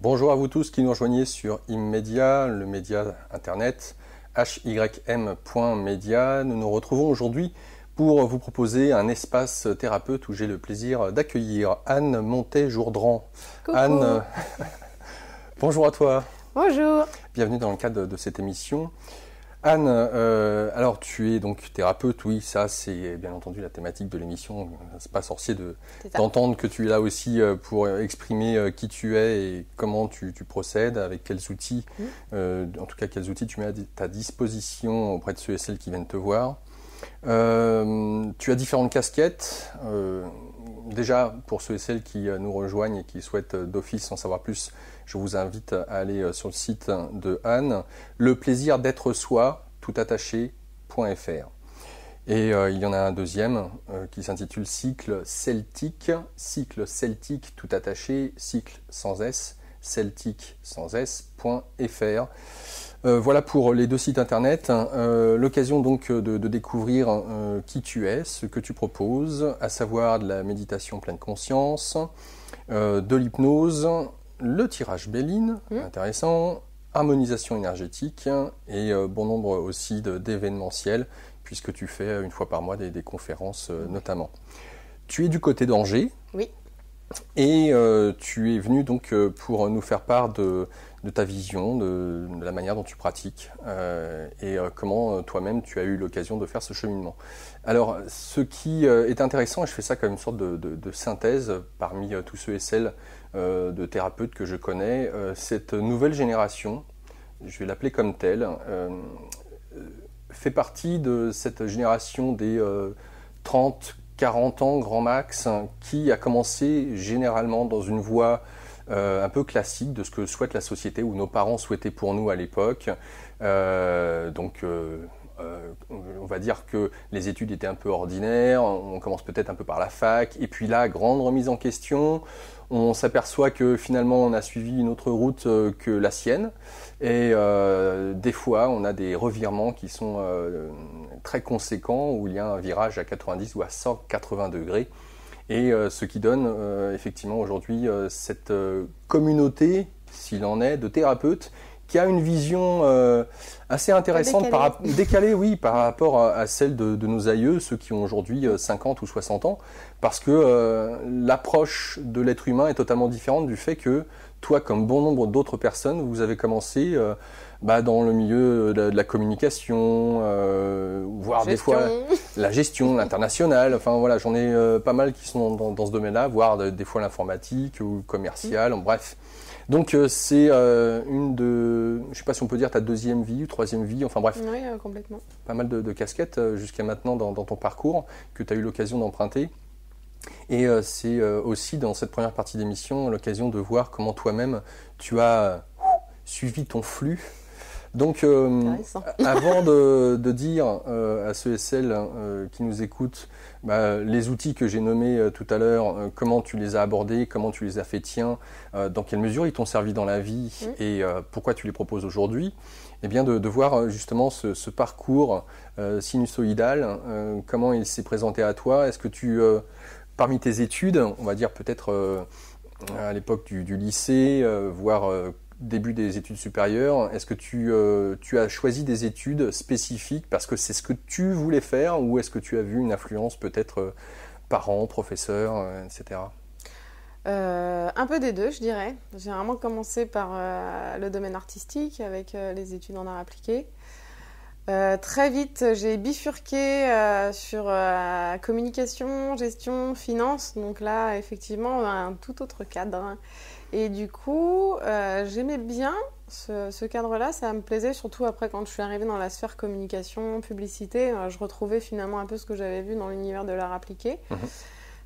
Bonjour à vous tous qui nous rejoignez sur Immedia, le média internet hym.media. Nous nous retrouvons aujourd'hui pour vous proposer un espace thérapeute où j'ai le plaisir d'accueillir Anne Montet-Jourdran. Coucou. Anne, bonjour à toi. Bonjour. Bienvenue dans le cadre de cette émission. Anne, alors tu es donc thérapeute, oui, ça c'est bien entendu la thématique de l'émission. C'est pas sorcier d'entendre que tu es là aussi pour exprimer qui tu es et comment tu procèdes, avec quels outils, en tout cas quels outils tu mets à ta disposition auprès de ceux et celles qui viennent te voir. Tu as différentes casquettes. Déjà, pour ceux et celles qui nous rejoignent et qui souhaitent d'office en savoir plus, je vous invite à aller sur le site de Anne, leplaisir d'être soi, toutattaché.fr. Et il y en a un deuxième qui s'intitule Cycle celtique, tout attaché, cycle sans S, celtique sans S.fr. Voilà pour les deux sites internet. L'occasion donc de découvrir qui tu es, ce que tu proposes, à savoir de la méditation pleine conscience, de l'hypnose, le tirage Béline, intéressant, harmonisation énergétique et bon nombre aussi d'événementiels, puisque tu fais une fois par mois des conférences notamment. Tu es du côté d'Angers. Oui. Et tu es venu donc pour nous faire part de ta vision, de la manière dont tu pratiques et comment toi-même tu as eu l'occasion de faire ce cheminement. Alors, ce qui est intéressant, et je fais ça comme une sorte de synthèse parmi tous ceux et celles de thérapeutes que je connais, cette nouvelle génération, je vais l'appeler comme telle, fait partie de cette génération des 30, 40 ans grand max, qui a commencé généralement dans une voie un peu classique de ce que souhaite la société ou nos parents souhaitaient pour nous à l'époque. On va dire que les études étaient un peu ordinaires, on commence peut-être un peu par la fac, et puis là, grande remise en question, on s'aperçoit que finalement on a suivi une autre route que la sienne, et des fois on a des revirements qui sont très conséquents, où il y a un virage à 90 ou à 180 degrés, et ce qui donne effectivement aujourd'hui cette communauté, s'il en est, de thérapeutes, qui a une vision assez intéressante, décalée, oui, par rapport à celle de nos aïeux, ceux qui ont aujourd'hui 50 ou 60 ans, parce que l'approche de l'être humain est totalement différente du fait que toi, comme bon nombre d'autres personnes, vous avez commencé dans le milieu de la communication, voire des fois la gestion, l'international, enfin voilà, j'en ai pas mal qui sont dans ce domaine-là, voire des fois l'informatique ou le commercial, bref. Donc c'est une de, je ne sais pas si on peut dire ta deuxième vie ou troisième vie, enfin bref. Oui, complètement. Pas mal de casquettes jusqu'à maintenant dans ton parcours que tu as eu l'occasion d'emprunter. Et c'est aussi dans cette première partie d'émission l'occasion de voir comment toi-même tu as suivi ton flux. Donc avant de dire à ceux et celles qui nous écoutent les outils que j'ai nommés tout à l'heure, comment tu les as abordés, comment tu les as fait tiens, dans quelle mesure ils t'ont servi dans la vie et pourquoi tu les proposes aujourd'hui, eh bien de voir justement ce parcours sinusoïdal, comment il s'est présenté à toi. Est-ce que tu, parmi tes études, on va dire peut-être à l'époque du lycée, voire début des études supérieures, est-ce que tu as choisi des études spécifiques parce que c'est ce que tu voulais faire, ou est-ce que tu as vu une influence peut-être parents, professeurs, etc. Un peu des deux, je dirais. J'ai vraiment commencé par le domaine artistique avec les études en arts appliqués. Très vite, j'ai bifurqué sur communication, gestion, finance. Donc là, effectivement, on a un tout autre cadre. Et du coup, j'aimais bien ce cadre-là. Ça me plaisait, surtout après quand je suis arrivée dans la sphère communication, publicité. Je retrouvais finalement un peu ce que j'avais vu dans l'univers de l'art appliqué.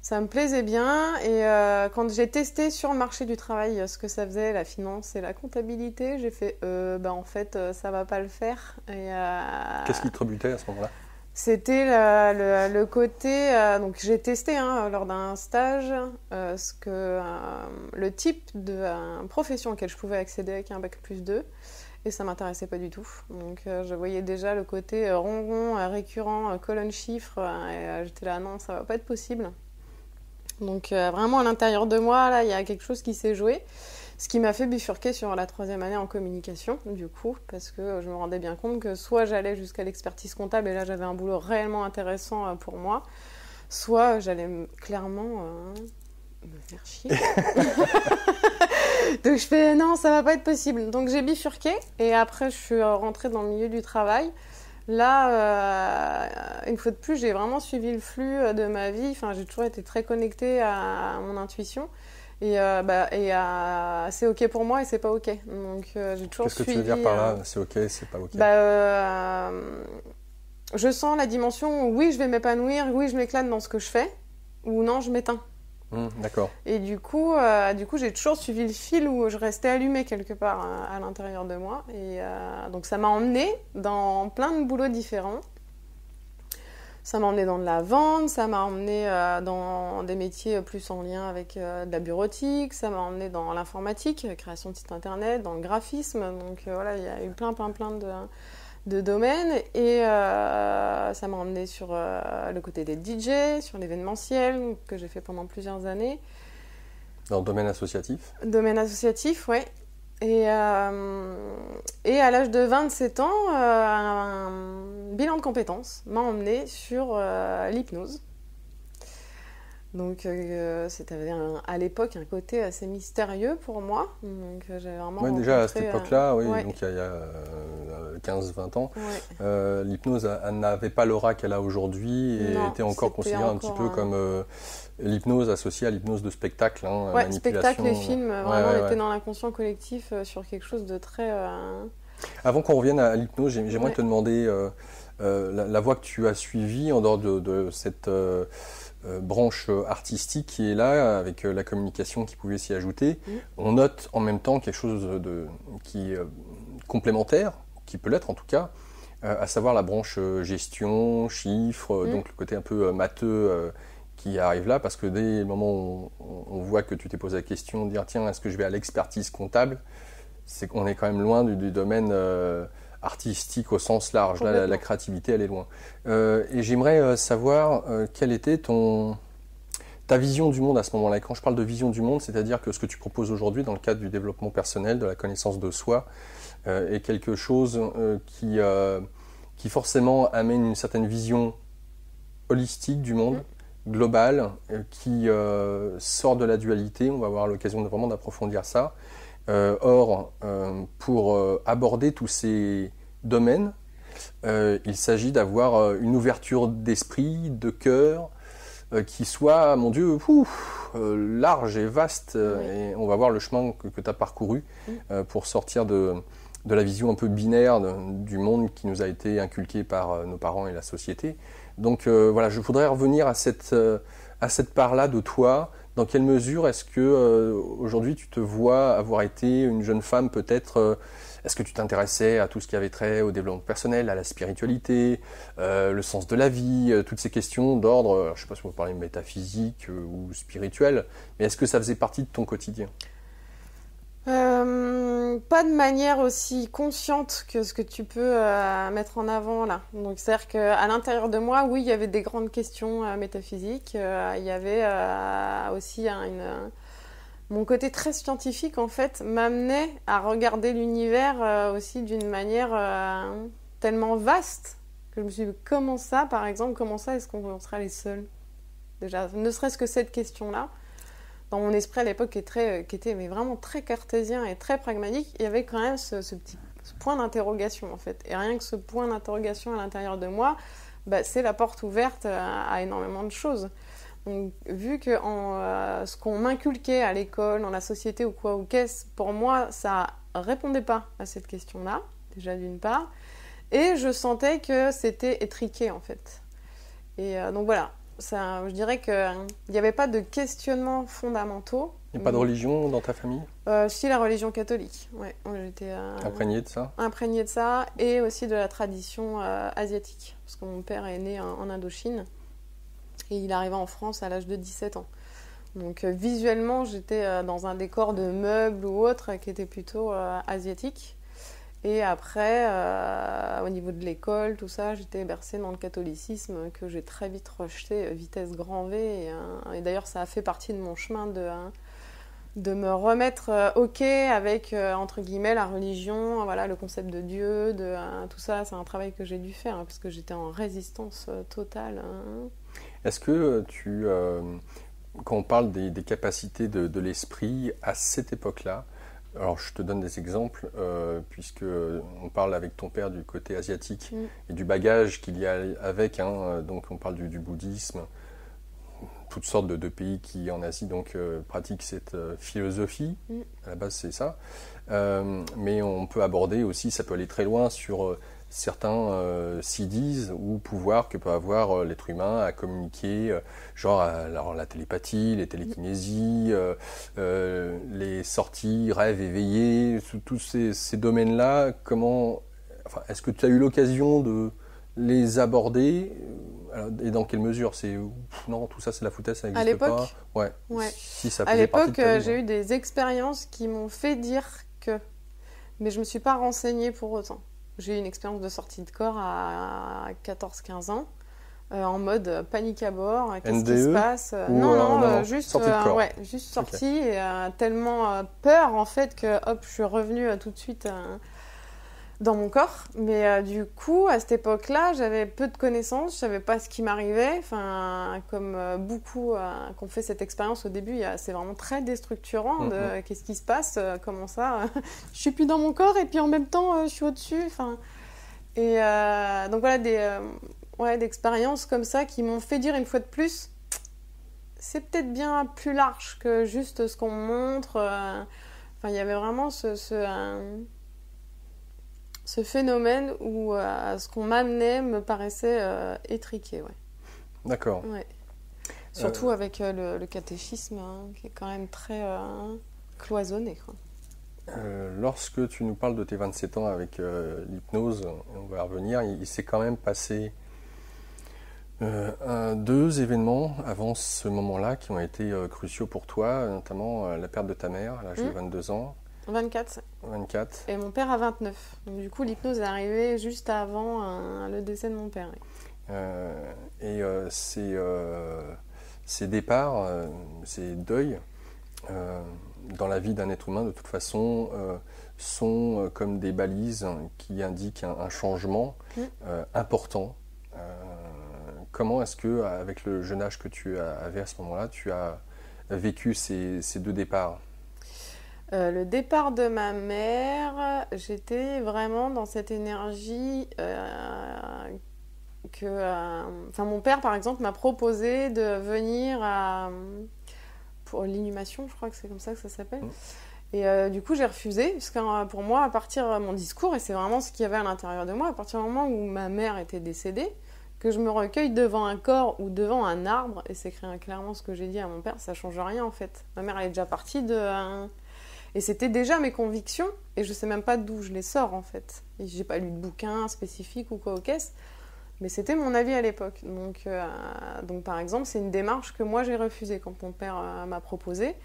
Ça me plaisait bien. Et quand j'ai testé sur le marché du travail ce que ça faisait, la finance et la comptabilité, j'ai fait en fait, ça va pas le faire. Et, qu'est-ce qui te rebutait à ce moment-là ? C'était le côté... donc j'ai testé lors d'un stage le type de profession auquel je pouvais accéder avec un bac+2. Et ça ne m'intéressait pas du tout. Donc je voyais déjà le côté ronron, récurrent, colonne chiffre. Et j'étais là, non, ça ne va pas être possible. Donc vraiment à l'intérieur de moi, là, il y a quelque chose qui s'est joué. Ce qui m'a fait bifurquer sur la 3e année en communication, du coup, parce que je me rendais bien compte que soit j'allais jusqu'à l'expertise comptable, et là j'avais un boulot réellement intéressant pour moi, soit j'allais clairement me faire chier. Donc je fais non, ça va pas être possible. Donc j'ai bifurqué, et après je suis rentrée dans le milieu du travail. Là, une fois de plus, j'ai vraiment suivi le flux de ma vie. Enfin, j'ai toujours été très connectée à mon intuition. Et c'est OK pour moi et c'est pas OK. Donc, j'ai toujours Qu'est-ce que tu veux dire par là, c'est OK, c'est pas OK? Je sens la dimension où oui, je vais m'épanouir, oui, je m'éclate dans ce que je fais, ou non, je m'éteins. D'accord. Et du coup, j'ai toujours suivi le fil où je restais allumée quelque part à l'intérieur de moi. Et donc, ça m'a emmenée dans plein de boulots différents. Ça m'a emmenée dans de la vente, ça m'a emmenée dans des métiers plus en lien avec de la bureautique, ça m'a emmenée dans l'informatique, création de sites internet, dans le graphisme. Donc voilà, il y a eu plein de domaines. Et ça m'a emmenée sur le côté des DJ, sur l'événementiel, que j'ai fait pendant plusieurs années. Dans le domaine associatif? Domaine associatif, oui. Et à l'âge de 27 ans, un bilan de compétences m'a emmenée sur l'hypnose. Donc c'était à l'époque un côté assez mystérieux pour moi. Donc j'avais vraiment déjà à cette époque-là, oui, ouais. Donc il y a 15-20 ans, ouais. L'hypnose n'avait pas l'aura qu'elle a aujourd'hui et était encore considérée un petit peu comme l'hypnose associée à l'hypnose de spectacle. Spectacle et film, vraiment était dans l'inconscient collectif sur quelque chose de très... Avant qu'on revienne à l'hypnose, j'aimerais te demander la voie que tu as suivie en dehors de cette branche artistique qui est là, avec la communication qui pouvait s'y ajouter. On note en même temps quelque chose qui est complémentaire, qui peut l'être en tout cas, à savoir la branche gestion, chiffres, donc le côté un peu matheux qui arrive là, parce que dès le moment où on voit que tu t'es posé la question de dire tiens, est-ce que je vais à l'expertise comptable, c'est qu'on est quand même loin du domaine artistique au sens large. Là, la créativité, elle est loin. Et j'aimerais savoir quelle était ta vision du monde à ce moment-là. Et quand je parle de vision du monde, c'est-à-dire que ce que tu proposes aujourd'hui dans le cadre du développement personnel, de la connaissance de soi, est quelque chose qui forcément amène une certaine vision holistique du monde, globale, qui sort de la dualité. On va avoir l'occasion vraiment d'approfondir ça. Or, pour aborder tous ces domaines, il s'agit d'avoir une ouverture d'esprit, de cœur, qui soit, mon Dieu, large et vaste. Et on va voir le chemin que tu as parcouru pour sortir de la vision un peu binaire du monde qui nous a été inculqué par nos parents et la société. Donc voilà, je voudrais revenir à cette part-là de toi. Dans quelle mesure est-ce que aujourd'hui tu te vois avoir été une jeune femme peut-être est-ce que tu t'intéressais à tout ce qui avait trait au développement personnel, à la spiritualité, le sens de la vie, toutes ces questions d'ordre, je ne sais pas si on peut parler métaphysique ou spirituel, mais est-ce que ça faisait partie de ton quotidien ? Pas de manière aussi consciente que ce que tu peux mettre en avant là. Donc c'est-à-dire qu'à l'intérieur de moi, oui, il y avait des grandes questions métaphysiques. Il y avait aussi mon côté très scientifique en fait m'amenait à regarder l'univers aussi d'une manière tellement vaste que je me suis dit comment ça, par exemple, comment ça est-ce qu'on sera les seuls déjà, ne serait-ce que cette question-là. Dans mon esprit à l'époque qui était mais vraiment très cartésien et très pragmatique, il y avait quand même ce point d'interrogation en fait. Et rien que ce point d'interrogation à l'intérieur de moi, c'est la porte ouverte à énormément de choses. Donc, vu que ce qu'on m'inculquait à l'école, dans la société ou quoi ou qu'est-ce, pour moi, ça répondait pas à cette question-là, déjà d'une part. Et je sentais que c'était étriqué en fait. Et donc voilà. Ça, je dirais qu'il n'y avait pas de questionnements fondamentaux. Il n'y a pas de religion dans ta famille ? Si, la religion catholique. Ouais, j'étais imprégnée de ça ? Imprégnée de ça, et aussi de la tradition asiatique. Parce que mon père est né en Indochine, et il est arrivé en France à l'âge de 17 ans. Donc visuellement, j'étais dans un décor de meubles ou autre qui était plutôt asiatique. Et après, au niveau de l'école, tout ça, j'étais bercée dans le catholicisme que j'ai très vite rejeté, vitesse grand V. Et d'ailleurs, ça a fait partie de mon chemin de me remettre OK avec, entre guillemets, la religion, voilà, le concept de Dieu, tout ça. C'est un travail que j'ai dû faire parce que j'étais en résistance totale. Est-ce que quand on parle des capacités de l'esprit à cette époque-là, alors je te donne des exemples, puisque on parle avec ton père du côté asiatique et du bagage qu'il y a avec, donc on parle du bouddhisme, toutes sortes de pays qui en Asie donc pratiquent cette philosophie, à la base c'est ça, mais on peut aborder aussi, ça peut aller très loin sur certains siddhis ou pouvoirs que peut avoir l'être humain à communiquer, genre alors, la télépathie, les télékinésies, les sorties, rêves éveillés, tous ces domaines-là, est-ce que tu as eu l'occasion de les aborder et dans quelle mesure? Non, tout ça c'est la foutaise, ça n'existe pas. À l'époque, ouais. Si ça à faisait partie l'époque, de ta vie, j'ai eu des expériences qui m'ont fait dire que, mais je me suis pas renseignée pour autant. J'ai eu une expérience de sortie de corps à 14-15 ans, en mode panique à bord. Qu'est-ce qui se passe? Non, juste sortie de corps. Juste sortie, okay. Et tellement peur en fait que hop, je suis revenue tout de suite dans mon corps. Mais du coup, à cette époque-là, j'avais peu de connaissances, je savais pas ce qui m'arrivait. Enfin, comme beaucoup qui ont fait cette expérience au début, c'est vraiment très déstructurant de qu'est-ce qui se passe, comment ça, je suis plus dans mon corps et puis en même temps, je suis au-dessus. Enfin, et donc voilà d'expériences comme ça qui m'ont fait dire une fois de plus, c'est peut-être bien plus large que juste ce qu'on montre. Enfin, il y avait vraiment ce phénomène où ce qu'on m'amenait me paraissait étriqué. Ouais. D'accord. Ouais. Surtout avec le catéchisme qui est quand même très cloisonné, quoi. Lorsque tu nous parles de tes 27 ans avec l'hypnose, on va y revenir, il s'est quand même passé 2 événements avant ce moment-là qui ont été cruciaux pour toi, notamment la perte de ta mère à l'âge de 22 ans. 24. Et mon père à 29. Donc du coup, l'hypnose est arrivée juste avant le décès de mon père. Et ces départs, ces deuils, dans la vie d'un être humain, de toute façon, sont comme des balises qui indiquent un changement important. Comment est-ce que, avec le jeune âge que tu avais à ce moment-là, tu as vécu ces 2 départs? Le départ de ma mère, j'étais vraiment dans cette énergie mon père, par exemple, m'a proposé de venir pour l'inhumation, je crois que c'est comme ça que ça s'appelle. Et du coup, j'ai refusé, parce que pour moi, à partir de mon discours, et c'est vraiment ce qu'il y avait à l'intérieur de moi, à partir du moment où ma mère était décédée, que je me recueille devant un corps ou devant un arbre, et c'est clairement ce que j'ai dit à mon père, ça change rien en fait. Ma mère, elle est déjà partie et c'était déjà mes convictions, et je sais même pas d'où je les sors en fait. Et j'ai pas lu de bouquin spécifique ou quoi aux caisses, mais c'était mon avis à l'époque. Donc par exemple, c'est une démarche que moi j'ai refusée quand mon père m'a proposé.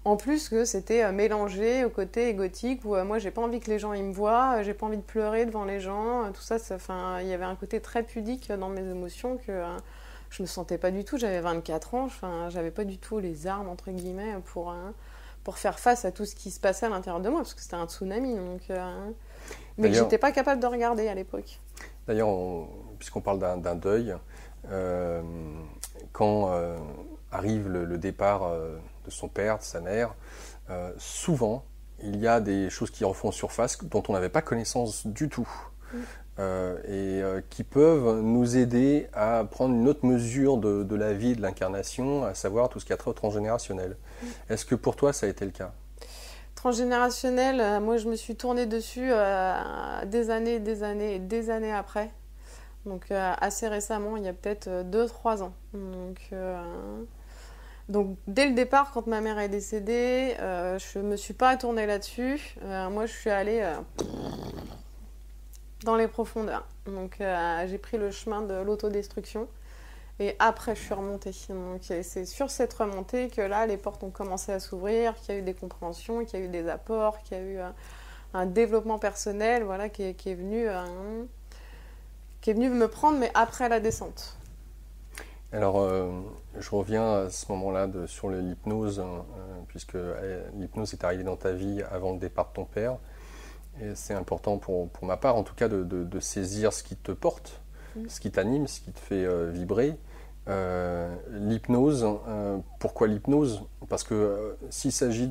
En plus que c'était mélangé au côté égotique où moi j'ai pas envie que les gens ils me voient, j'ai pas envie de pleurer devant les gens, tout ça, il y avait un côté très pudique dans mes émotions que je me sentais pas du tout. J'avais 24 ans, j'avais pas du tout les armes entre guillemets pour faire face à tout ce qui se passait à l'intérieur de moi, parce que c'était un tsunami, mais que j'étais pas capable de regarder à l'époque. D'ailleurs, puisqu'on parle d'un deuil, quand arrive le départ de son père, de sa mère, souvent, il y a des choses qui refont surface dont on n'avait pas connaissance du tout. Et qui peuvent nous aider à prendre une autre mesure de la vie, de l'incarnation, à savoir tout ce qui a trait au transgénérationnel. Est-ce que pour toi, ça a été le cas? Transgénérationnel, moi je me suis tournée dessus des années après. Donc assez récemment, il y a peut-être 2-3 ans. Donc dès le départ, quand ma mère est décédée, je ne me suis pas tournée là-dessus. Moi je suis allée dans les profondeurs. Donc j'ai pris le chemin de l'autodestruction. Et après, je suis remontée. Donc, c'est sur cette remontée que là, les portes ont commencé à s'ouvrir, qu'il y a eu des compréhensions, qu'il y a eu des apports, qu'il y a eu un développement personnel, voilà, qui est venu me prendre, mais après la descente. Alors, je reviens à ce moment-là sur l'hypnose, puisque l'hypnose est arrivée dans ta vie avant le départ de ton père. Et c'est important pour ma part, en tout cas, de saisir ce qui te porte, ce qui t'anime, ce qui te fait vibrer. L'hypnose, pourquoi l'hypnose? Parce que s'il s'agit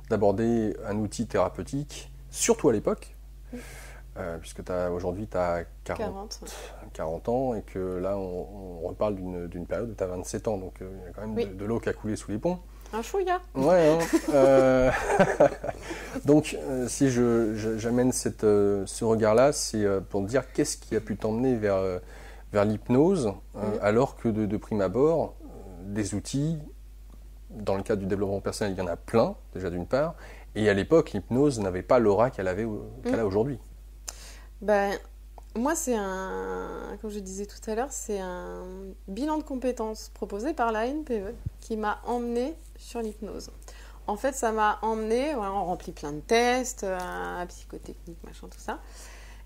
d'aborder un outil thérapeutique, surtout à l'époque, puisque aujourd'hui tu as 40 ans et que là on reparle d'une période où tu as 27 ans, donc il y a quand même de l'eau qui a coulé sous les ponts. Un chouïa. Ouais. Donc si j'amène ce regard-là, c'est pour dire qu'est-ce qui a pu t'emmener vers l'hypnose, alors que de prime abord, des outils, dans le cadre du développement personnel, il y en a plein, déjà d'une part, et à l'époque, l'hypnose n'avait pas l'aura qu'elle a aujourd'hui. Ben, moi, comme je disais tout à l'heure, c'est un bilan de compétences proposé par la NPE qui m'a emmenée sur l'hypnose. En fait, ça m'a emmenée, voilà, on remplit plein de tests, psychotechnique, machin, tout ça,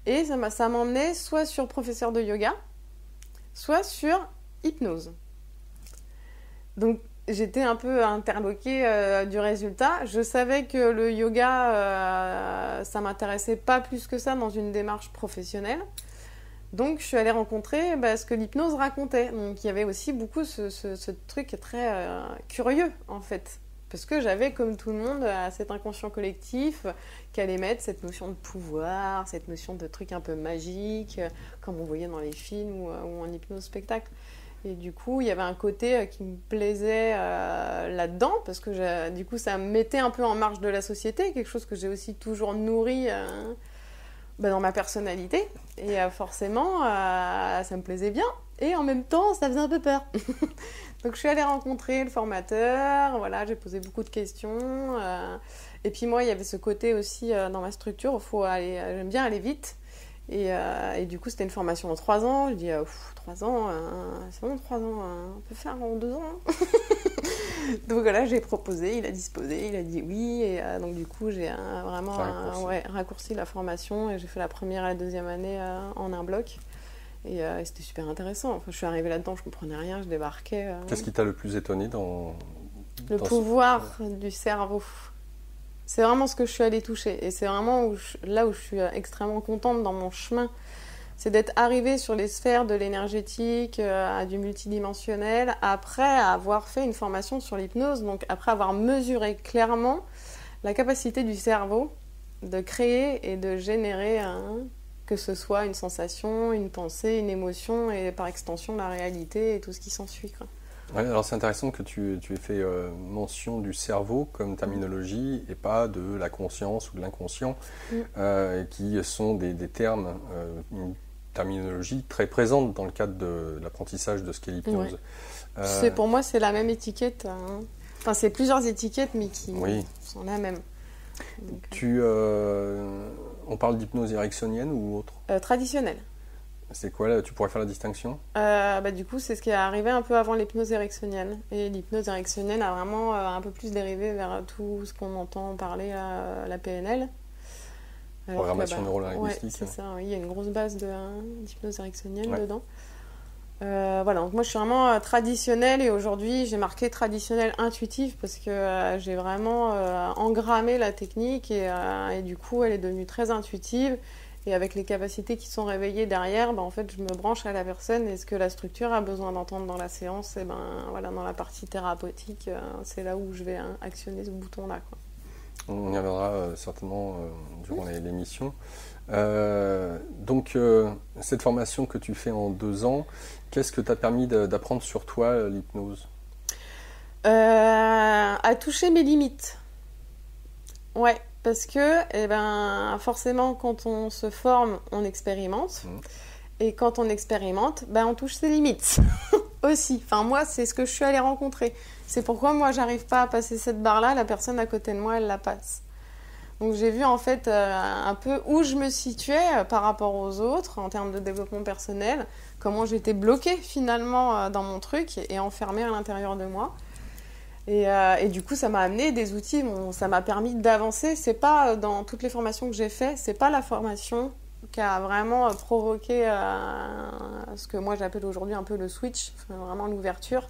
et ça m'a emmenée soit sur professeur de yoga, soit sur hypnose. Donc, j'étais un peu interloquée du résultat. Je savais que le yoga, ça m'intéressait pas plus que ça dans une démarche professionnelle. Donc, je suis allée rencontrer ce que l'hypnose racontait. Donc, il y avait aussi beaucoup ce truc très curieux, en fait. Parce que j'avais, comme tout le monde, cet inconscient collectif qui allait mettre cette notion de pouvoir, cette notion de truc un peu magique, comme on voyait dans les films ou en hypnose spectacle. Et du coup, il y avait un côté qui me plaisait là-dedans, parce que du coup, ça me mettait un peu en marge de la société, quelque chose que j'ai aussi toujours nourri dans ma personnalité. Et forcément, ça me plaisait bien. Et en même temps, ça faisait un peu peur. Donc, je suis allée rencontrer le formateur. Voilà, j'ai posé beaucoup de questions. Et puis moi, il y avait ce côté aussi dans ma structure, j'aime bien aller vite. Et du coup, c'était une formation en 3 ans. Je dis, 3 ans, c'est bon, 3 ans, on peut faire en 2 ans. Hein. Donc voilà, j'ai proposé, il a disposé, il a dit oui. Et donc du coup, j'ai vraiment raccourci la formation. Et j'ai fait la première et la deuxième année en un bloc. Et c'était super intéressant. Enfin, je suis arrivée là-dedans, je ne comprenais rien, je débarquais. Qu'est-ce qui t'a le plus étonné le pouvoir du cerveau. C'est vraiment ce que je suis allée toucher. Et c'est vraiment là où je suis extrêmement contente dans mon chemin. C'est d'être arrivée sur les sphères de l'énergétique, du multidimensionnel, après avoir fait une formation sur l'hypnose, donc après avoir mesuré clairement la capacité du cerveau de créer et de générer, que ce soit une sensation, une pensée, une émotion, et par extension la réalité et tout ce qui s'ensuit, quoi. Ouais, alors c'est intéressant que tu aies fait mention du cerveau comme terminologie et pas de la conscience ou de l'inconscient, qui sont des termes, une terminologie très présente dans le cadre de l'apprentissage de ce qu'est l'hypnose. Ouais. Pour moi, c'est la même étiquette. Enfin, c'est plusieurs étiquettes, mais qui sont la même. Donc, on parle d'hypnose ericksonienne ou autre? Traditionnelle. C'est quoi là? Tu pourrais faire la distinction? Du coup, c'est ce qui est arrivé un peu avant l'hypnose ericksonienne. Et l'hypnose ericksonienne a vraiment un peu plus dérivé vers tout ce qu'on entend parler à la PNL. Programmation neurolinguistique. Ouais, c'est ça. Oui, il y a une grosse base d'hypnose ericksonienne dedans. Voilà, donc moi je suis vraiment traditionnelle, et aujourd'hui j'ai marqué traditionnelle intuitive parce que j'ai vraiment engrammé la technique, et du coup elle est devenue très intuitive. Et avec les capacités qui sont réveillées derrière, en fait, je me branche à la personne, et ce que la structure a besoin d'entendre dans la séance, et dans la partie thérapeutique, c'est là où je vais actionner ce bouton-là, quoi. On y reviendra certainement durant l'émission. Donc, cette formation que tu fais en 2 ans, qu'est-ce que t'a permis d'apprendre sur toi, l'hypnose? À toucher mes limites. Ouais. Parce que, forcément, quand on se forme, on expérimente. Et quand on expérimente, on touche ses limites aussi. Enfin, moi, c'est ce que je suis allée rencontrer. C'est pourquoi moi, j'arrive pas à passer cette barre-là. La personne à côté de moi, elle la passe. Donc, j'ai vu en fait un peu où je me situais par rapport aux autres en termes de développement personnel. Comment j'étais bloquée finalement dans mon truc et enfermée à l'intérieur de moi. Et du coup, ça m'a amené des outils, ça m'a permis d'avancer. C'est pas dans toutes les formations que j'ai faites, c'est pas la formation qui a vraiment provoqué ce que moi j'appelle aujourd'hui un peu le switch, vraiment l'ouverture.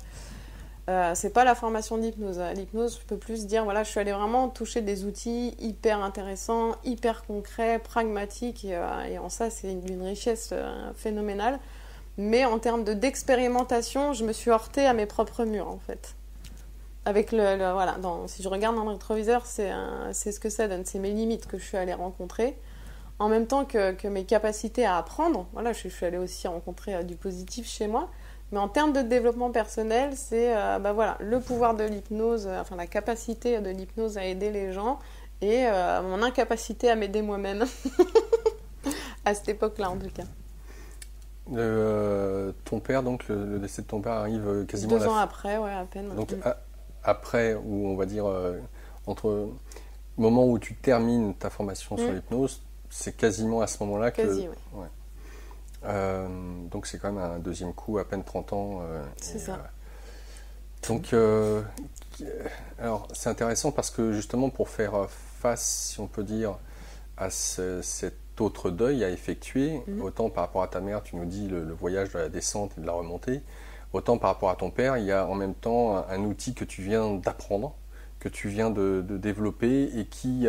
C'est pas la formation d'hypnose. L'hypnose, je peux plus dire, voilà, je suis allée vraiment toucher des outils hyper intéressants, hyper concrets, pragmatiques, et en ça, c'est d'une richesse phénoménale. Mais en termes d'expérimentation, je me suis heurtée à mes propres murs, en fait. Avec voilà, si je regarde dans le rétroviseur, c'est ce que ça donne, c'est mes limites que je suis allée rencontrer. En même temps que mes capacités à apprendre, voilà, je suis allée aussi rencontrer du positif chez moi. Mais en termes de développement personnel, c'est voilà, le pouvoir de l'hypnose, enfin la capacité de l'hypnose à aider les gens et mon incapacité à m'aider moi-même. À cette époque-là, en tout cas. Ton père, donc le décès de ton père arrive quasiment 2 ans après, ouais, à peine. Donc après, où on va dire entre le moment où tu termines ta formation sur l'hypnose, c'est quasiment à ce moment-là que... Quasi, oui. Ouais. Donc c'est quand même un deuxième coup, à peine 30 ans. C'est ça. Donc, alors c'est intéressant parce que justement pour faire face, si on peut dire, à cet autre deuil à effectuer, autant par rapport à ta mère, tu nous dis le voyage de la descente et de la remontée, autant par rapport à ton père, il y a en même temps un outil que tu viens d'apprendre, que tu viens de développer et qui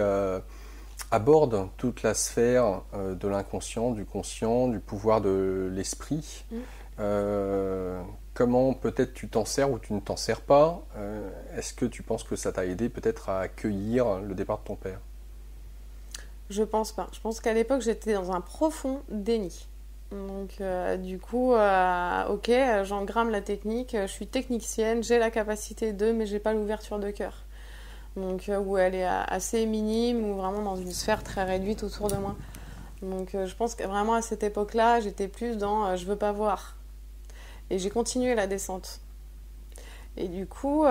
aborde toute la sphère de l'inconscient, du conscient, du pouvoir de l'esprit. Comment peut-être tu t'en sers ou tu ne t'en sers pas? Est-ce que tu penses que ça t'a aidé peut-être à accueillir le départ de ton père? Je pense pas. Je pense qu'à l'époque, j'étais dans un profond déni. Donc, du coup, ok, j'engramme la technique, je suis technicienne, j'ai la capacité mais j'ai pas l'ouverture de cœur. Donc, où elle est assez minime ou vraiment dans une sphère très réduite autour de moi. Donc, je pense que vraiment à cette époque-là, j'étais plus dans je veux pas voir. Et j'ai continué la descente. Et du coup,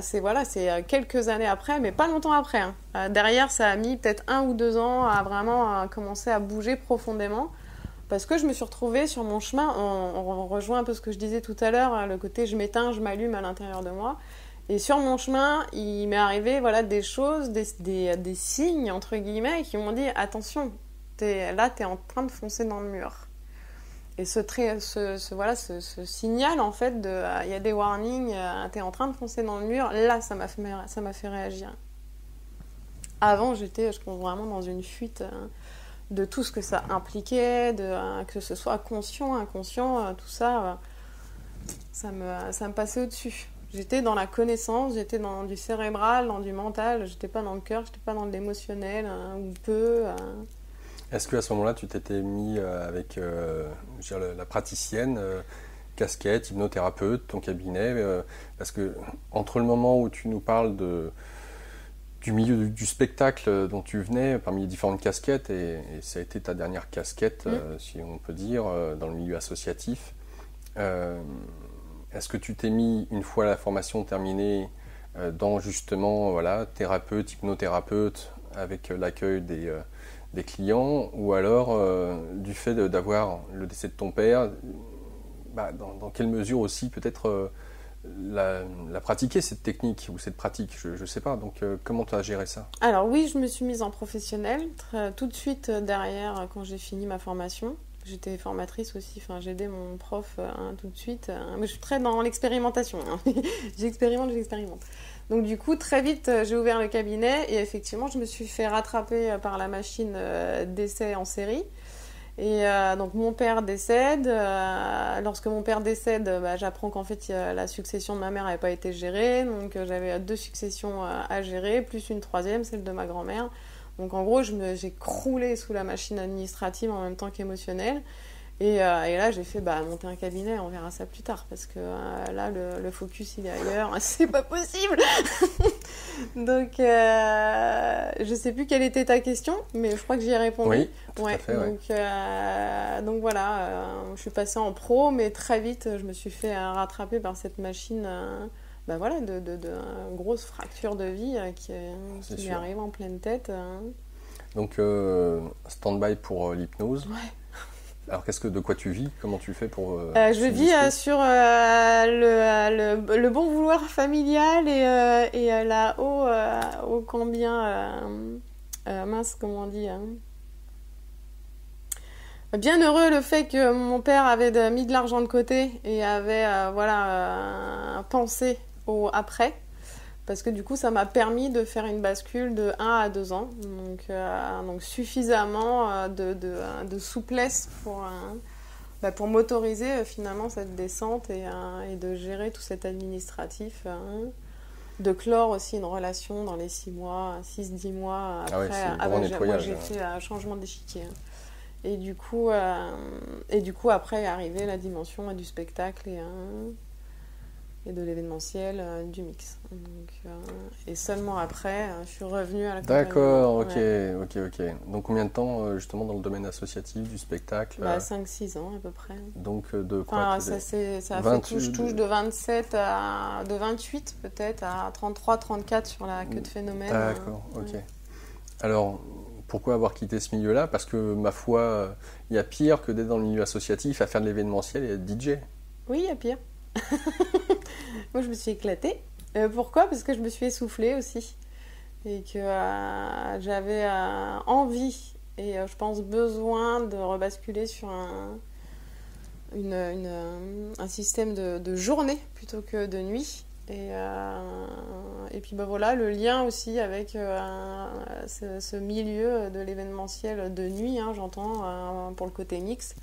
c'est quelques années après, mais pas longtemps après. Derrière, ça a mis peut-être 1 ou 2 ans à vraiment commencer à bouger profondément. Parce que je me suis retrouvée sur mon chemin, on rejoint un peu ce que je disais tout à l'heure, le côté je m'éteins, je m'allume à l'intérieur de moi. Et sur mon chemin, il m'est arrivé des choses, des signes, entre guillemets, qui m'ont dit attention, t'es en train de foncer dans le mur. Et ce signal, en fait, il y a des warnings, t'es en train de foncer dans le mur, là, ça m'a fait réagir. Avant, j'étais, je pense, vraiment dans une fuite de tout ce que ça impliquait, que ce soit conscient, inconscient, tout ça, ça me passait au-dessus. J'étais dans la connaissance, j'étais dans du cérébral, dans du mental, j'étais pas dans le cœur, j'étais pas dans l'émotionnel, ou peu. Est-ce qu'à ce moment-là, tu t'étais mis avec la praticienne, casquette, hypnothérapeute, ton cabinet parce que entre le moment où tu nous parles du milieu du spectacle dont tu venais, parmi les différentes casquettes, et ça a été ta dernière casquette, si on peut dire, dans le milieu associatif, est-ce que tu t'es mis, une fois la formation terminée, dans justement thérapeute, hypnothérapeute, avec l'accueil des clients, ou alors du fait d'avoir le décès de ton père, dans quelle mesure aussi peut-être la pratiquer, cette technique ou cette pratique, je ne sais pas. Donc comment tu as géré ça? Alors oui, je me suis mise en professionnel tout de suite derrière quand j'ai fini ma formation. J'étais formatrice aussi, j'ai aidé mon prof tout de suite. Mais je suis très dans l'expérimentation. J'expérimente. Donc du coup, très vite, j'ai ouvert le cabinet et effectivement, je me suis fait rattraper par la machine d'essai en série. Et donc mon père décède. Lorsque mon père décède, j'apprends qu'en fait la succession de ma mère n'avait pas été gérée. Donc j'avais 2 successions à gérer, plus une 3e, celle de ma grand-mère. Donc en gros, j'ai croulé sous la machine administrative en même temps qu'émotionnelle. Et là, j'ai fait monter un cabinet, on verra ça plus tard, parce que là, le focus, il est ailleurs, c'est pas possible. Donc, je sais plus quelle était ta question, mais je crois que j'y ai répondu. Oui, tout à fait, donc voilà, je suis passée en pro, mais très vite, je me suis fait rattraper par cette machine, de grosse fracture de vie qui m'est arrivée en pleine tête. Donc, stand-by pour l'hypnose. Ouais. Alors, de quoi tu vis? Comment tu fais pour... je vis sur le bon vouloir familial et là-haut, ô combien... mince, comment on dit bien heureux le fait que mon père avait mis de l'argent de côté et avait pensé au après. Parce que du coup, ça m'a permis de faire une bascule de 1 à 2 ans. Donc suffisamment de souplesse pour m'autoriser finalement cette descente et de gérer tout cet administratif. De clore aussi une relation dans les 6 mois, 6-10 mois après. Moi, j'ai fait un changement d'échiquier. Et du coup, après est arrivée la dimension du spectacle et de l'événementiel, du mix. Et seulement après, je suis revenue à la compagnie. D'accord, ok. Donc combien de temps justement dans le domaine associatif du spectacle? 5-6 ans à peu près. Donc de quoi je touche de 27 de 28 peut-être à 33-34 sur la queue de phénomène. D'accord, ok. Alors, pourquoi avoir quitté ce milieu-là? Parce que ma foi, il y a pire que d'être dans le milieu associatif à faire de l'événementiel et être DJ. Oui, il y a pire. Moi, je me suis éclatée. Pourquoi? Parce que je me suis essoufflée aussi. Et que j'avais envie et je pense besoin de rebasculer sur un système de journée plutôt que de nuit. Et puis voilà, le lien aussi avec ce milieu de l'événementiel de nuit, j'entends, pour le côté mix.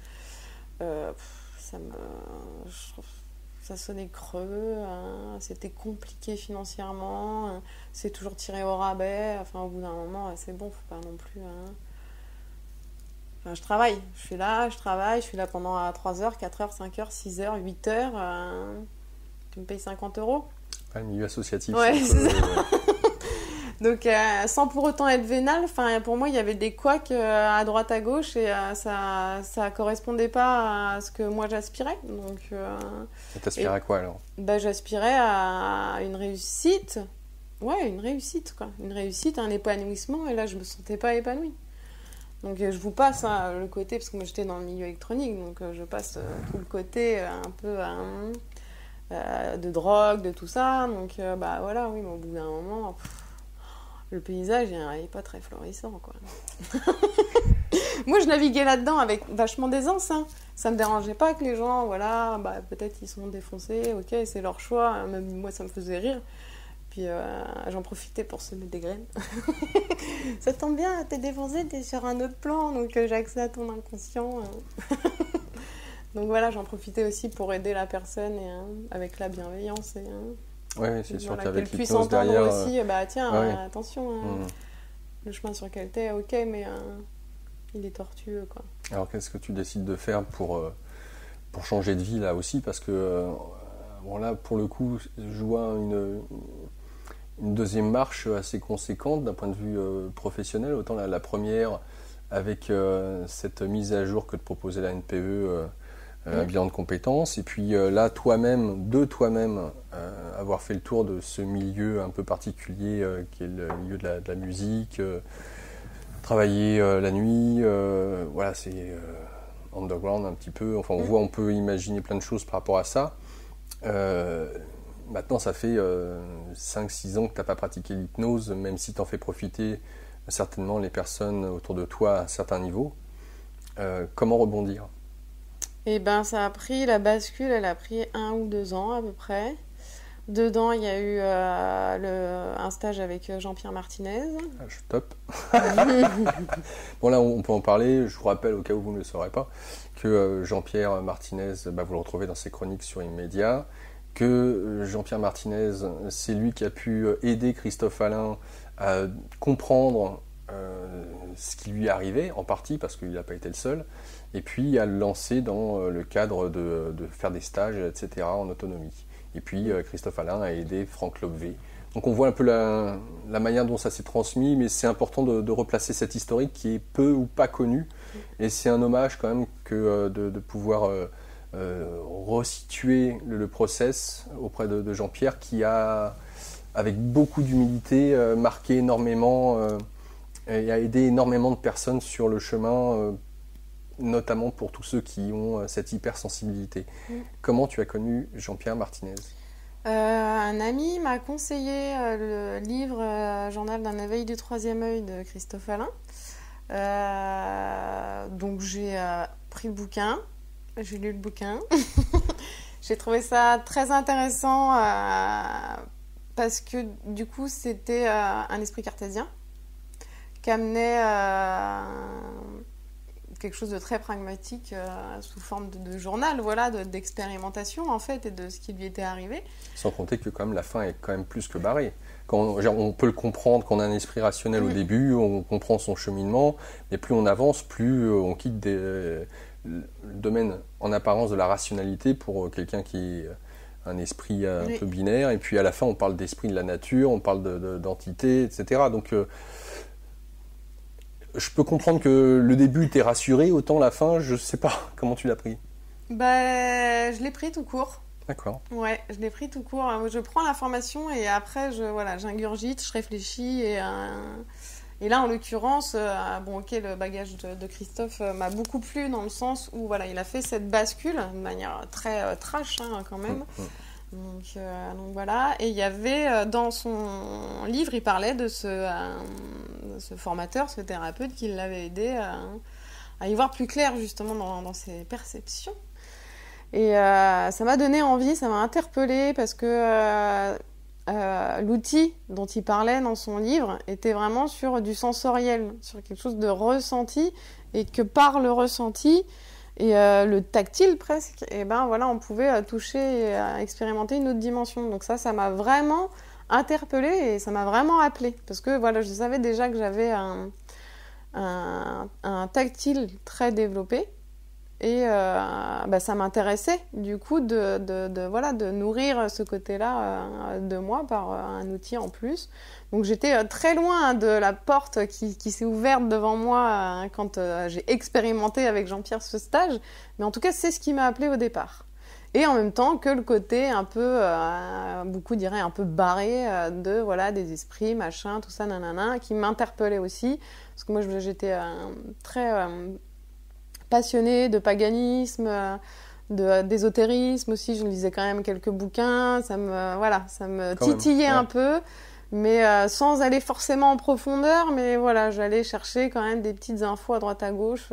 Ça sonnait creux, c'était compliqué financièrement, c'est toujours tiré au rabais. Enfin, au bout d'un moment, c'est bon, faut pas non plus... Enfin, je travaille, je suis là pendant 3h, 4h, 5h, 6h, 8h. Tu me payes 50 €. Le milieu associatif. Ouais, c'est ça. Donc, sans pour autant être vénal, pour moi, il y avait des couacs à droite, à gauche, et ça correspondait pas à ce que moi j'aspirais. Donc, t'aspirais à quoi alors? J'aspirais à une réussite. Ouais, une réussite, quoi. Une réussite, un épanouissement, et là, je me sentais pas épanouie. Donc, je vous passe le côté, parce que moi, j'étais dans le milieu électronique, donc je passe tout le côté un peu... de drogue, de tout ça. Donc, voilà, oui, mais au bout d'un moment... le paysage n'est pas très florissant, quoi. Moi, je naviguais là-dedans avec vachement d'aisance. Ça me dérangeait pas que les gens, peut-être ils sont défoncés, ok, c'est leur choix. Même moi, ça me faisait rire. Puis j'en profitais pour semer des graines. Ça tombe bien, t'es défoncé, t'es sur un autre plan, donc j'ai accès à ton inconscient. Donc voilà, j'en profitais aussi pour aider la personne avec la bienveillance. Oui, c'est sûr qu'avec qu'elle puisse entendre derrière, aussi, attention, le chemin sur lequel t'es, ok, mais il est tortueux, quoi. Alors qu'est-ce que tu décides de faire pour changer de vie là aussi? Parce que là, pour le coup, je vois une deuxième marche assez conséquente d'un point de vue professionnel. Autant la première avec cette mise à jour que te proposait la NPE, un bilan de compétences, et puis là, toi-même, avoir fait le tour de ce milieu un peu particulier qui est le milieu de la musique, travailler la nuit, c'est underground un petit peu, enfin on peut imaginer plein de choses par rapport à ça. Maintenant, ça fait 5-6 ans que tu n'as pas pratiqué l'hypnose, même si tu en fais profiter certainement les personnes autour de toi à un certain niveau. Comment rebondir? Eh ben, ça a pris, la bascule, elle a pris 1 ou 2 ans à peu près. Dedans, il y a eu un stage avec Jean-Pierre Martinez. Top. Bon, là, on peut en parler. Je vous rappelle, au cas où vous ne le saurez pas, que Jean-Pierre Martinez, vous le retrouvez dans ses chroniques sur Immédiat, que Jean-Pierre Martinez, c'est lui qui a pu aider Christophe Alain à comprendre ce qui lui arrivait, en partie, parce qu'il n'a pas été le seul, et puis à le lancer dans le cadre de faire des stages, etc., en autonomie. Et puis Christophe Alain a aidé Franck Lobvé. Donc on voit un peu la manière dont ça s'est transmis, mais c'est important de replacer cette historique qui est peu ou pas connue. Et c'est un hommage quand même que de pouvoir resituer le process auprès de Jean-Pierre, qui a, avec beaucoup d'humilité, marqué énormément et a aidé énormément de personnes sur le chemin notamment pour tous ceux qui ont cette hypersensibilité. Comment tu as connu Jean-Pierre Martinez ? Un ami m'a conseillé le livre Journal d'un éveil du troisième œil de Christophe Alain. Donc j'ai pris le bouquin, j'ai lu le bouquin. J'ai trouvé ça très intéressant parce que du coup c'était un esprit cartésien qui amenait quelque chose de très pragmatique sous forme de journal, voilà, d'expérimentation en fait et de ce qui lui était arrivé. Sans compter que quand même la fin est quand même plus que barrée. On peut le comprendre, qu'on a un esprit rationnel au début, on comprend son cheminement, mais plus on avance, plus on quitte le domaine en apparence de la rationalité pour quelqu'un qui est un esprit un peu binaire, et puis à la fin on parle d'esprit de la nature, on parle d'entité, etc. Donc je peux comprendre que le début t'est rassuré, autant la fin, je sais pas comment tu l'as pris. Je l'ai pris tout court. D'accord. Ouais, je l'ai pris tout court. Je prends l'information et après, j'ingurgite, je réfléchis. Et là, en l'occurrence, le bagage de Christophe m'a beaucoup plu dans le sens où il a fait cette bascule de manière très trash quand même. Donc voilà. Et il y avait dans son livre, il parlait de ce formateur, ce thérapeute qui l'avait aidé à y voir plus clair justement dans ses perceptions. Et ça m'a donné envie, ça m'a interpellée parce que l'outil dont il parlait dans son livre était vraiment sur du sensoriel, sur quelque chose de ressenti, et que par le ressenti et le tactile presque, on pouvait toucher et expérimenter une autre dimension. Donc ça m'a vraiment interpellée et ça m'a vraiment appelée parce que je savais déjà que j'avais un tactile très développé. Et ça m'intéressait du coup de nourrir ce côté-là de moi par un outil en plus. Donc j'étais très loin de la porte qui s'est ouverte devant moi quand j'ai expérimenté avec Jean-Pierre ce stage. Mais en tout cas, c'est ce qui m'a appelée au départ. Et en même temps que le côté un peu, beaucoup diraient un peu barré des esprits, machin, tout ça, nanana, qui m'interpellait aussi. Parce que moi, j'étais très... passionnée de paganisme, d'ésotérisme aussi. Je lisais quand même quelques bouquins. Ça me titillait un peu, mais sans aller forcément en profondeur. Mais j'allais chercher quand même des petites infos à droite à gauche,